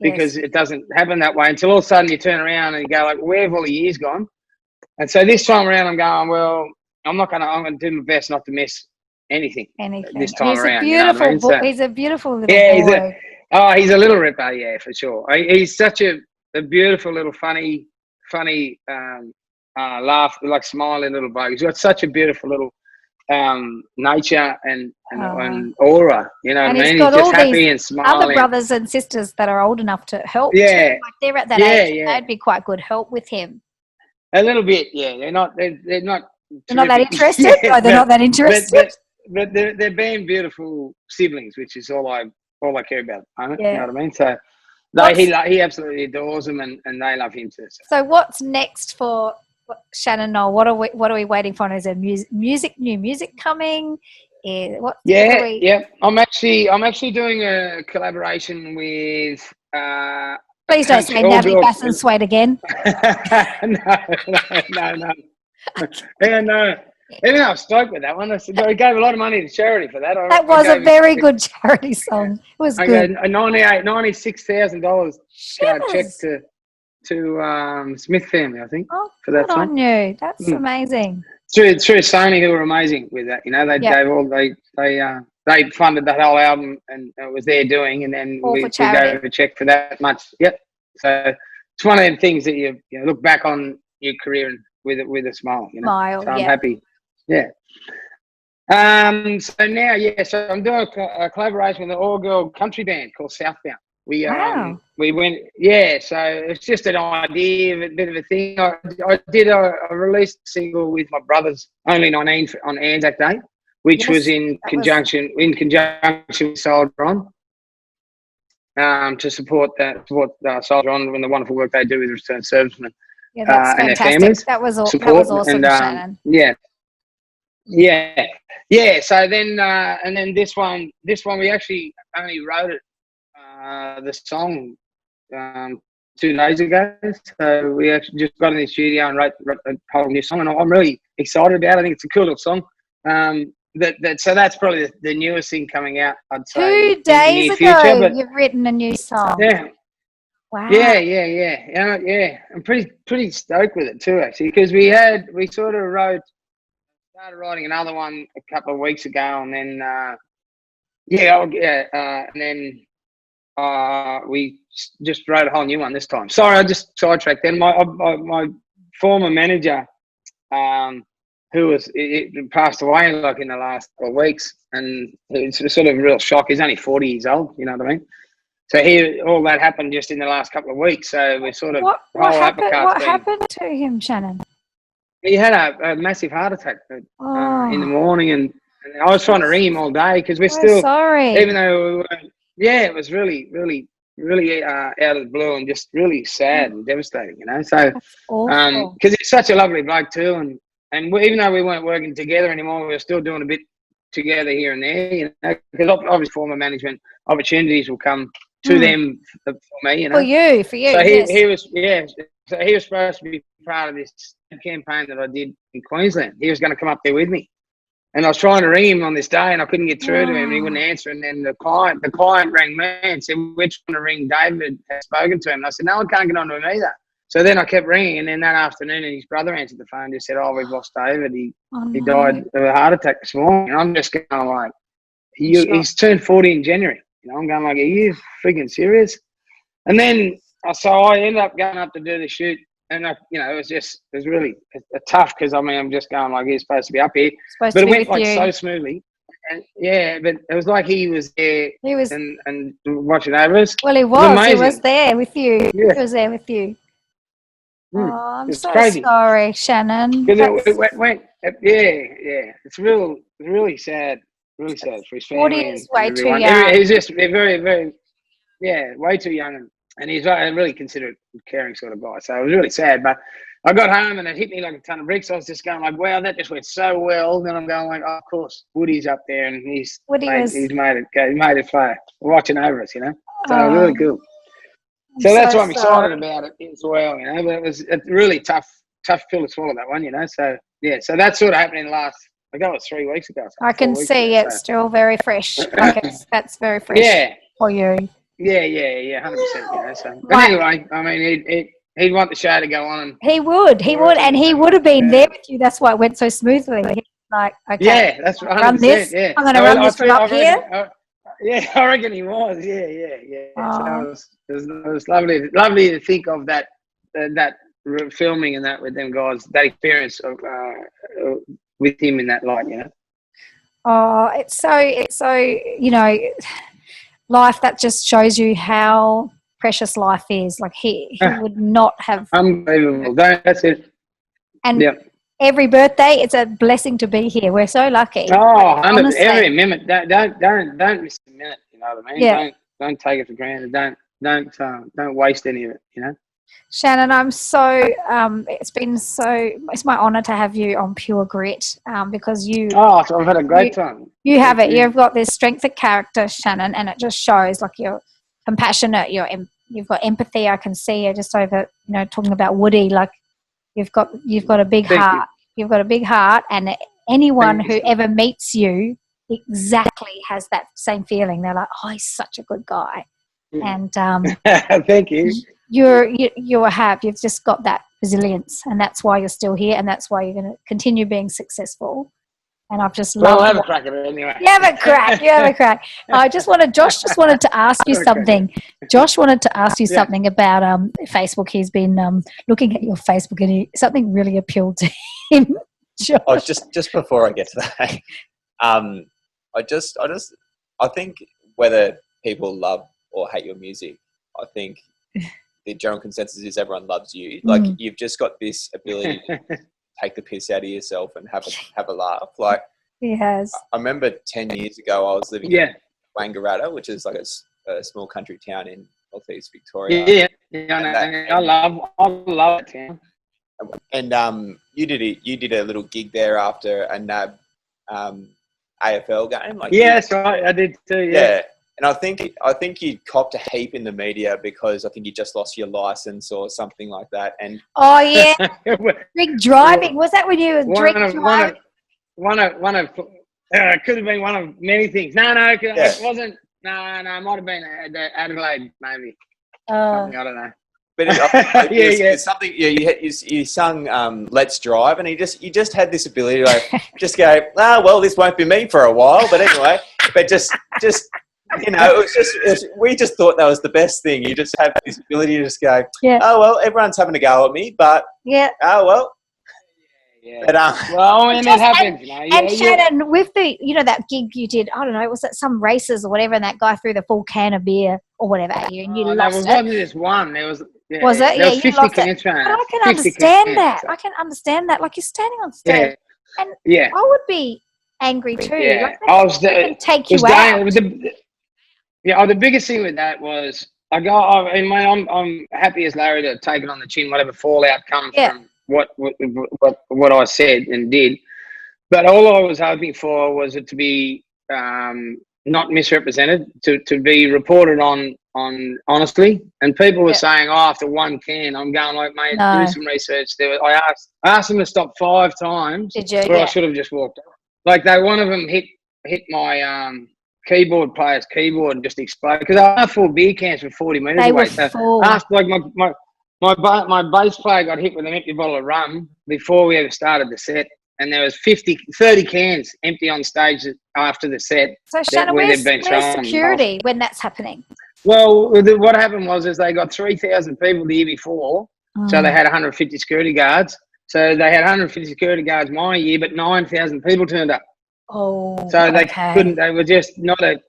because it doesn't happen that way until all of a sudden you turn around and you go like, where have all the years gone? And so this time around, I'm going, well, I'm going to do my best not to miss anything this time around. He's a beautiful little boy. He's a little ripper, yeah, for sure. He's such a beautiful little funny laugh, like smiling little bloke. He's got such a beautiful little nature and aura, you know what I mean? He's just happy and smiling. Other brothers and sisters that are old enough to help. Yeah. Like they're at that age. Yeah. They'd be quite good help with him. A little bit, yeah. They're not that interested? Yeah, they're not that interested? but they're being beautiful siblings, which is all I care about. You know what I mean? So he absolutely adores them, and they love him too. So what's next for Shannon Noll? What are we waiting for? Is there new music coming? Yeah. I'm actually doing a collaboration with. Please don't say Navi Bass and Sweat again. No. Yeah, no. Even though I was stoked with that one, I gave a lot of money to charity for that. That was a very good charity song. It was good. A $96,000 check to Smith family, I think, for that song. On you. That's amazing. Through Sony, who were amazing with that. You know, they funded that whole album, and it was their doing, and then we gave a check for that much. Yep. So it's one of them things that you look back on your career with a smile. You know, so I'm happy. Yeah. So now, so I'm doing a collaboration with an all-girl country band called Southbound. We went, so it's just an idea, a bit of a thing. I released a single with my brothers, Only 19, on Anzac Day, which was in conjunction with Soldier On, to support Soldier On and the wonderful work they do with returned servicemen. Yeah, that's fantastic. And their families. That was awesome, Shannon. Yeah. So then, and then this one we actually only wrote it, the song, 2 days ago. So we actually just got in the studio and wrote a whole new song, and I'm really excited about it. I think it's a cool little song. So that's probably the newest thing coming out, I'd say. 2 days ago, you've written a new song. Yeah. Wow. Yeah. I'm pretty stoked with it too, actually, because we started writing another one a couple of weeks ago, and then and then we just wrote a whole new one this time. Sorry, I just sidetracked. Then my former manager, who passed away like in the last 4 weeks, and it's a sort of a real shock. He's only 40 years old. You know what I mean? So all that happened just in the last couple of weeks. So we sort of what happened to him, Shannon? He had a massive heart attack in the morning, and I was trying to ring him all day because we're still sorry. Even though we weren't, it was really, really, really out of the blue and just really sad and devastating, you know. So because he's such a lovely bloke too, and even though we weren't working together anymore, we were still doing a bit together here and there, you know. Because obviously, former management opportunities will come to them for me, you know. For you. So he was So he was supposed to be part of this campaign that I did in Queensland. He was going to come up there with me, and I was trying to ring him on this day, and I couldn't get through to him, and he wouldn't answer. And then the client rang me and said, "We're trying to ring David. Has spoken to him." And I said, "No, I can't get on to him either." So then I kept ringing, and then that afternoon, and his brother answered the phone and just said, "Oh, we've lost David. He died of a heart attack this morning." And I'm just going like, he's turned 40 in January. You know, I'm going like, "Are you freaking serious?" And then so I ended up going up to do the shoot. And it was really tough because I'm just going like he's supposed to be up here, but it went like so smoothly. And but it was like he was there. He was and watching over us. Well, he was. He was there with you. Yeah. He was there with you. Oh, I'm so crazy. Sorry, Shannon. Because it went. It's really sad. Really sad for his family. 40 is way too young. He's just very, very, way too young. And he's a really considerate, caring sort of guy. So it was really sad. But I got home and it hit me like a ton of bricks. I was just going like, wow, that just went so well. Then I'm going like, oh, of course, Woody's up there and he's made it go. He made it far, watching over us, you know. So it was really cool. So that's why I'm excited about it as well, you know. But it was a really tough pill to swallow, that one, you know. So, so that's sort of happened in the last, I think it was 3 weeks ago. I can see it's still very fresh. That's very fresh for you. Yeah, 100%. You know, so. But anyway, I mean, he'd want the show to go on. And he would, and he would have been there with you. That's why it went so smoothly. Like, okay, yeah, that's right. Run this. Yeah. I'm going to run this from up here. I reckon he was. Yeah. Oh. So it was lovely to think of that filming and that with them guys, that experience of with him in that light, you know. Oh, it's so you know. Life, that just shows you how precious life is. Like he would not have. Unbelievable. That's it. And every birthday. It's a blessing to be here. We're so lucky. Oh, Honestly. every minute. Don't miss a minute. You know what I mean? Yeah. Don't take it for granted. Don't waste any of it. You know. Shannon, I'm so it's my honor to have you on Pure Grit, because Oh, so I've had a great time. you have it. You've got this strength of character, Shannon, and it just shows. Like, you're compassionate. You've got empathy. I can see you just over, talking about Woody. Like, you've got a big heart. You've got a big heart, and anyone who ever meets you exactly has that same feeling. They're like, oh, he's such a good guy. And thank you. You've just got that resilience, and that's why you're still here, and that's why you're going to continue being successful. And I've just loved. Well, I'll have a crack at it anyway. You have a crack. Josh just wanted to ask you something. Josh wanted to ask you something about Facebook. He's been looking at your Facebook, and something really appealed to him. Josh. Oh, just before I get to that, I think whether people love or hate your music, I think the general consensus is everyone loves you. Like, you've just got this ability to take the piss out of yourself and have a laugh. Like, yes. I remember 10 years ago I was living in Wangaratta, which is like a small country town in northeast Victoria. I love it town. And you did a little gig there after a NAB AFL game. Like, that's right, I did too. Yeah. And I think you copped a heap in the media because I think you just lost your license or something like that. And oh yeah, drink driving. Was that when you were drink driving? One of it could have been one of many things. No, it wasn't. No, it might have been Adelaide, maybe. Something, I don't know. But it's something. Yeah, you sung "Let's Drive," and you just had this ability to like, just go, well, this won't be me for a while. But anyway, just. We just thought that was the best thing. You just have this ability to just go, oh, well, everyone's having a go at me, but, oh, well. Yeah. But, well, and it happens, And Shannon, with the, that gig you did, I don't know, was it some races or whatever, and that guy threw the full can of beer or whatever at you, and you lost it. It wasn't just one. There was. Yeah, was it? There was 50 cans. But I can understand that. I can understand that. Like, you're standing on stage, and I would be angry too. Yeah, like, can take you out. The biggest thing with that was I'm happy as Larry to take it on the chin, whatever fallout comes from what I said and did. But all I was hoping for was it to be not misrepresented, to be reported on honestly. And people were saying, after one can, I'm going like, mate, do some research. I asked them to stop 5 times. Did you? Where I should have just walked off. Like, one of them hit my keyboard player's keyboard and just exploded, because I had 4 beer cans from 40 metres away. Were full. After, like, my bass player got hit with an empty bottle of rum before we ever started the set, and there was 30 cans empty on stage after the set. So Shannon, where's security when that's happening? Well, what happened was they got 3,000 people the year before, so they had 150 security guards. So they had 150 security guards my year, but 9,000 people turned up. Oh, so they couldn't. They were just not a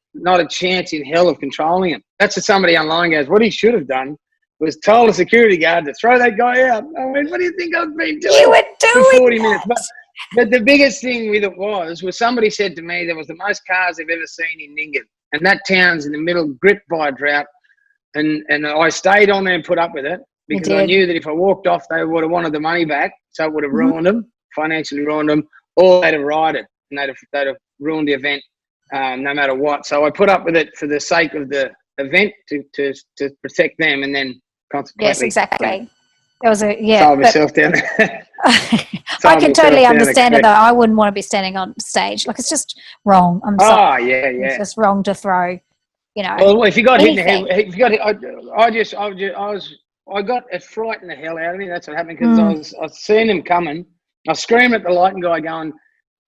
chance in hell of controlling him. That's what somebody online goes, what he should have done was told a security guard to throw that guy out. I mean, what do you think I've been doing? You were doing for 40 minutes. But the biggest thing with it was somebody said to me there was the most cars they've ever seen in Nyngan, and that town's in the middle, gripped by a drought. And I stayed on there and put up with it, because I knew that if I walked off, they would have wanted the money back. So it would have ruined them, financially ruined them, or they'd have rioted and they'd have ruined the event, no matter what. So I put up with it for the sake of the event, to protect them, and then consequently. Yes, exactly. There was solve myself down there. I can totally understand it, though. I wouldn't want to be standing on stage. Like, it's just wrong. I'm sorry. Oh, yeah. It's just wrong to throw, Well, if you got hit in the head, if you got hit, I got it frightened the hell out of me. That's what happened, because I was seeing him coming. I was screaming at the lighting guy, going,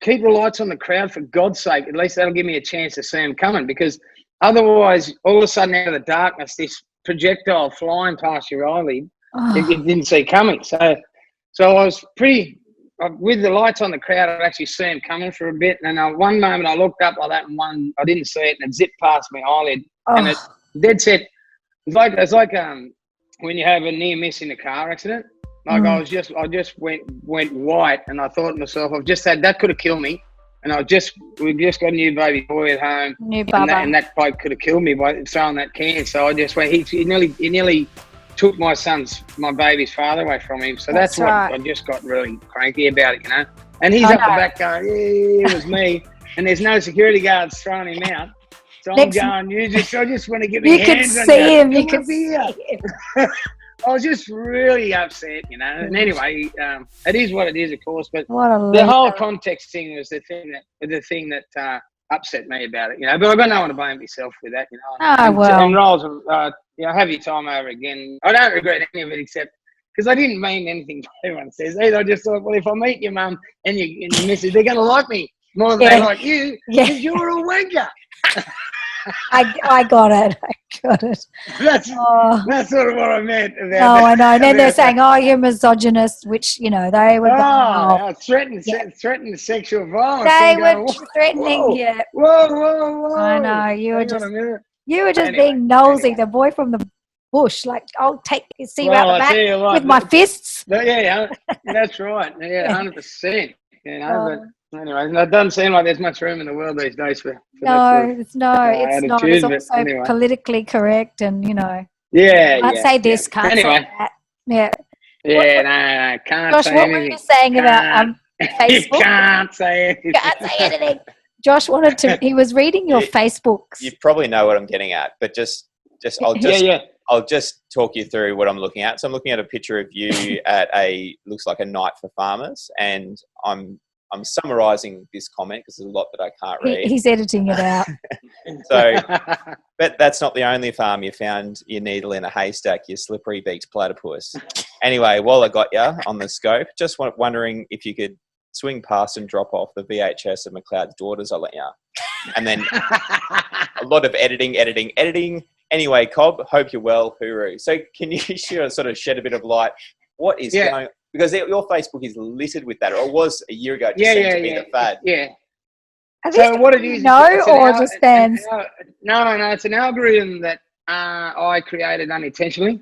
keep the lights on the crowd, for God's sake. At least that'll give me a chance to see him coming, because otherwise, all of a sudden, out of the darkness, this projectile flying past your eyelid, you didn't see coming. So I was pretty, with the lights on the crowd, I'd actually see him coming for a bit. And then one moment I looked up like that, and one I didn't see it, and it zipped past my eyelid. And it dead set. It's like when you have a near miss in a car accident. Like I just went white, and I thought to myself, I've just had that could have killed me, and we just got a new baby boy at home, and that bloke could have killed me by throwing that can. So I just went. He nearly took my baby's father away from him. So that's what I just got really cranky about it, you know. And he's up the back going, yeah, it was me, and there's no security guards throwing him out. So I'm going, I just want to get my hands on you. You could see him. I was just really upset, you know. And anyway, it is what it is, of course. But the whole context thing was the thing that upset me about it, you know. But I've got no one to blame myself with that, you know. And Rolls, have your time over again. I don't regret any of it except because I didn't mean anything everyone says either. I just thought, well, if I meet your mum and your missus, they're going to like me more than they like you because you're a wanker. I got it. That's sort of what I meant. I know. And then they're saying, you're misogynist, which, you know, they were threatening sexual violence. They were threatening you. Whoa. I know. You were just being Nollsie, the boy from the bush. Like, I'll see you out the back with my fists. Yeah, that's right. Yeah, 100%. You know, but anyway, it doesn't seem like there's much room in the world these days for it's not. It's also politically correct, and you know. Can't say this, can't say that. Yeah. Yeah, no, can't Josh, say what anything. were you saying about Facebook? You can't say anything. Can't say anything. Josh he was reading your Facebooks. You probably know what I'm getting at, but I'll just talk you through what I'm looking at. So I'm looking at a picture of you at looks like a night for farmers, and I'm summarising this comment because there's a lot that I can't read. He's editing it out. But that's not the only farm you found your needle in a haystack, you slippery beaked platypus. Anyway, while I got you on the scope, just wondering if you could swing past and drop off the VHS of McLeod's Daughters, I'll let you. And then a lot of editing. Anyway, Cobb, hope you're well. Hooroo. So can you sort of shed a bit of light? What is going on? Because your Facebook is littered with that, or it was a year ago. It just seemed to be the fad. Yeah. So what it is? Or just fans? No. It's an algorithm that I created unintentionally.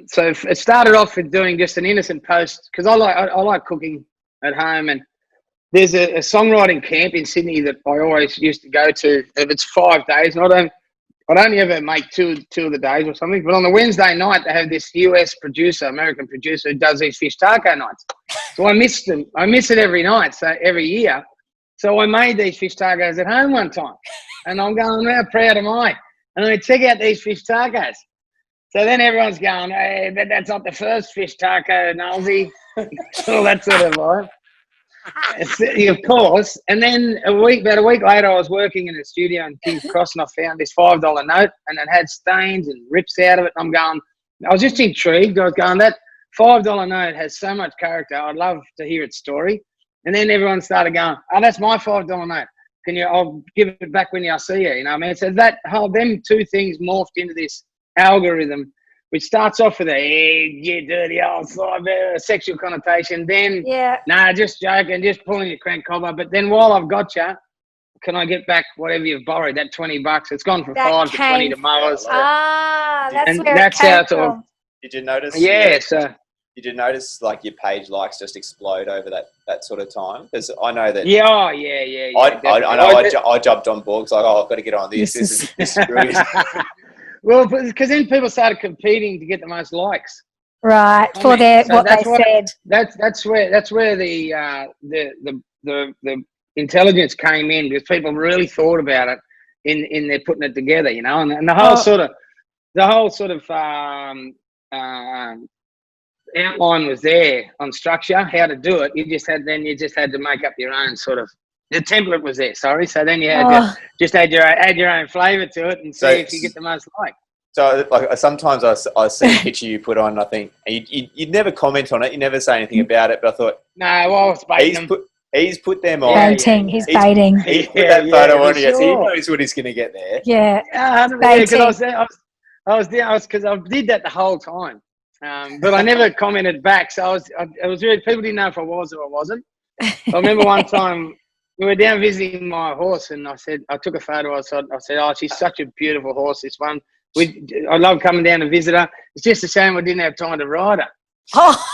So it started off with doing just an innocent post because I like cooking at home, and there's a songwriting camp in Sydney that I always used to go to. If it's 5 days, and I'd only ever make two of the days or something. But on the Wednesday night, they have this American producer who does these fish taco nights. So I missed them. I miss it every night, so every year. So I made these fish tacos at home one time. And I'm going, how proud am I? And I check out these fish tacos. So then everyone's going, hey, but that's not the first fish taco, Nollsie. All that sort of vibe. Of course. And then about a week later, I was working in a studio in King's Cross, and I found this $5 note, and it had stains and rips out of it. And I was just intrigued. I was going, that $5 note has so much character. I'd love to hear its story. And then everyone started going, that's my $5 note. I'll give it back when I see you. You know what I mean? So them two things morphed into this algorithm, which starts off with you dirty old cyber, sexual connotation. Then, just joking, just pulling your crank cobber. But then while I've got you, can I get back whatever you've borrowed, that $20? It's gone from 5 to 20 to mowers. That's how it came from. Did you notice? Yeah, so... Did you notice, like, your page likes just explode over that sort of time? Because I know that... Yeah. I know I jumped on board because I've got to get on this. This is brilliant. Well, because then people started competing to get the most likes. Right, what they said. That's where the intelligence came in, because people really thought about it in their putting it together, you know, and the whole sort of outline was there on structure, how to do it. You just had to make up your own sort of. The template was there, sorry. So then you had to just add your own flavour to it and see if you get the most like. So like, sometimes I see a picture you put on, I think, and you'd never comment on it, you never say anything about it, but I thought, no, well, I was baiting he's put them on. Baiting, he's baiting. He's put that photo on, sure. He knows what he's going to get there. Yeah, because because I did that the whole time, but I never commented back. So I was really, people didn't know if I was or I wasn't. I remember one time we were down visiting my horse, and I took a photo. I said, oh, she's such a beautiful horse, this one. I love coming down to visit her. It's just a shame I didn't have time to ride her. Oh.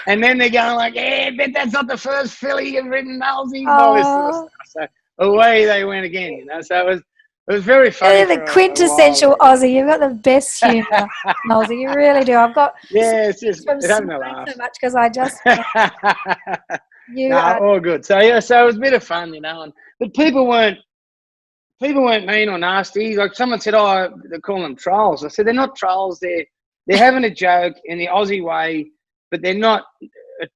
And then they're going like, yeah, but that's not the first filly you've ridden, Nollsie. Oh. So away they went again, you know. So it was very funny. You're the quintessential Aussie. You've got the best humour, Nollsie. You really do. I've got it's just from having a laugh. so much because I just you no, are all good. So yeah, so it was a bit of fun, you know. But people weren't mean or nasty. Like someone said, oh, they're calling them trolls. I said they're not trolls. They're having a joke in the Aussie way, but they're not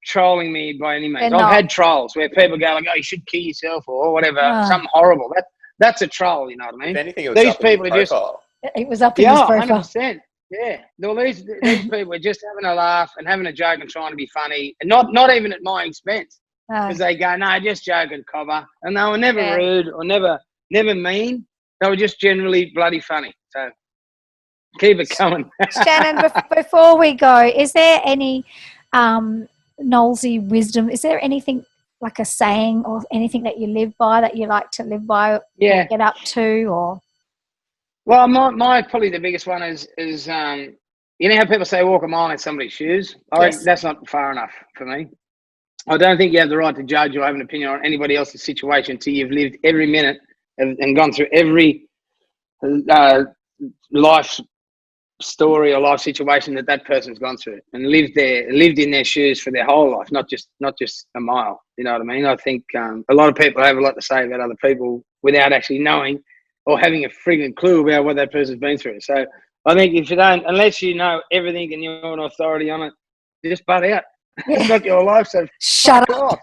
trolling me by any means. I've had trolls where people go like, oh, you should kill yourself or whatever, something horrible. That's a troll, you know what I mean? If anything, it was these people are just it was up in his profile. 100%. Yeah. Well, these people are just having a laugh and having a joke and trying to be funny, and not even at my expense. Because they go, no, just joking, cover. And they were never rude or never mean. They were just generally bloody funny. So keep it coming. Shannon, before we go, is there any Nollsie wisdom? Is there anything like a saying or anything that you live by that you like to live by or get up to? Or well, my probably the biggest one is you know how people say walk a mile in somebody's shoes? I think that's not far enough for me. I don't think you have the right to judge or have an opinion on anybody else's situation until you've lived every minute and gone through every life story or life situation that person's gone through and lived in their shoes for their whole life, not just a mile. You know what I mean? I think a lot of people have a lot to say about other people without actually knowing or having a frigging clue about what that person's been through. So I think if you don't, unless you know everything and you're an authority on it, just butt out. It's not your life, so shut up.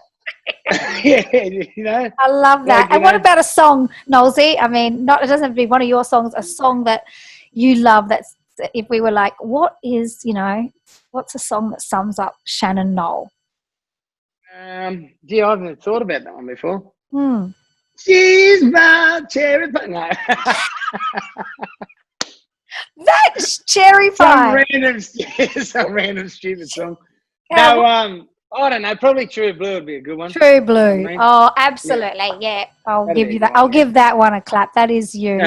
Yeah, you know. I love that. And what about a song, Nollsie? I mean, it doesn't have to be one of your songs, a song that you love. That's if we were like, what's a song that sums up Shannon Noll? Gee, I haven't thought about that one before. Hmm. She's my cherry pie. No. That's cherry pie. Some random stupid song. No, I don't know. Probably True Blue would be a good one. True Blue. Oh, absolutely. Yeah. I'll give you that. I'll give that one a clap. That is you.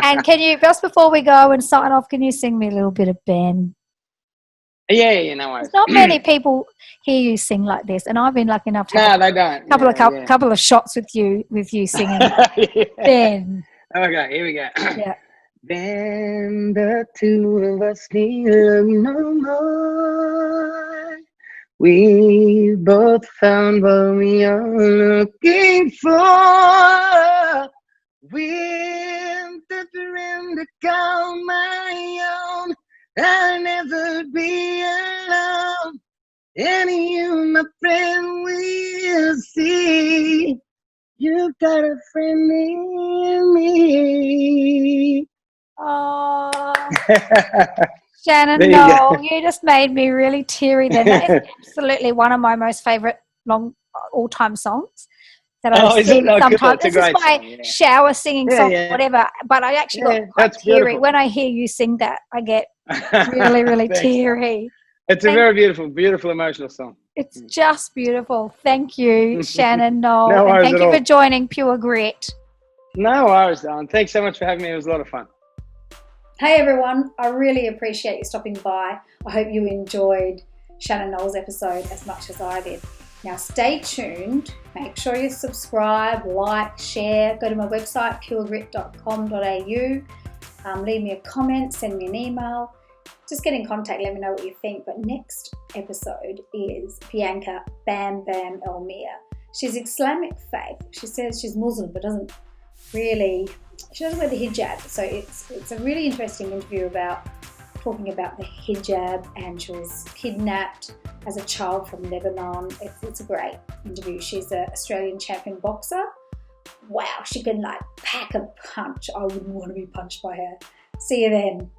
And can you, just before we go and sign off, can you sing me a little bit of Ben? Yeah, no worries. There's not many people hear you sing like this, and I've been lucky enough to have they don't. Couple of shots with you singing Ben. Okay, here we go. Yeah. Ben, the two of us need no more. We both found what we are looking for. We're different to call my own. I'll never be alone. And you, my friend, will see. You got a friend in me. Oh. Shannon Noll, you just made me really teary then. That is absolutely one of my most favourite all-time songs that I sing sometimes. This is my shower singing song, whatever, but I actually got quite teary. Beautiful. When I hear you sing that, I get really, really teary. It's a very beautiful, beautiful emotional song. It's just beautiful. Thank you, Shannon Noll. And thank you for joining Pure Grit. No worries, darling. Thanks so much for having me. It was a lot of fun. Hey everyone, I really appreciate you stopping by. I hope you enjoyed Shannon Noll's episode as much as I did. Now stay tuned, make sure you subscribe, like, share, go to my website puregrit.com.au, leave me a comment, send me an email, just get in contact, let me know what you think. But next episode is Bianca Bam Bam Elmir. She's Islamic faith. She says she's Muslim but she doesn't wear the hijab, so it's a really interesting interview about talking about the hijab, and she was kidnapped as a child from Lebanon. It's a great interview. She's an Australian champion boxer. Wow, she can pack a punch. I wouldn't want to be punched by her. See you then.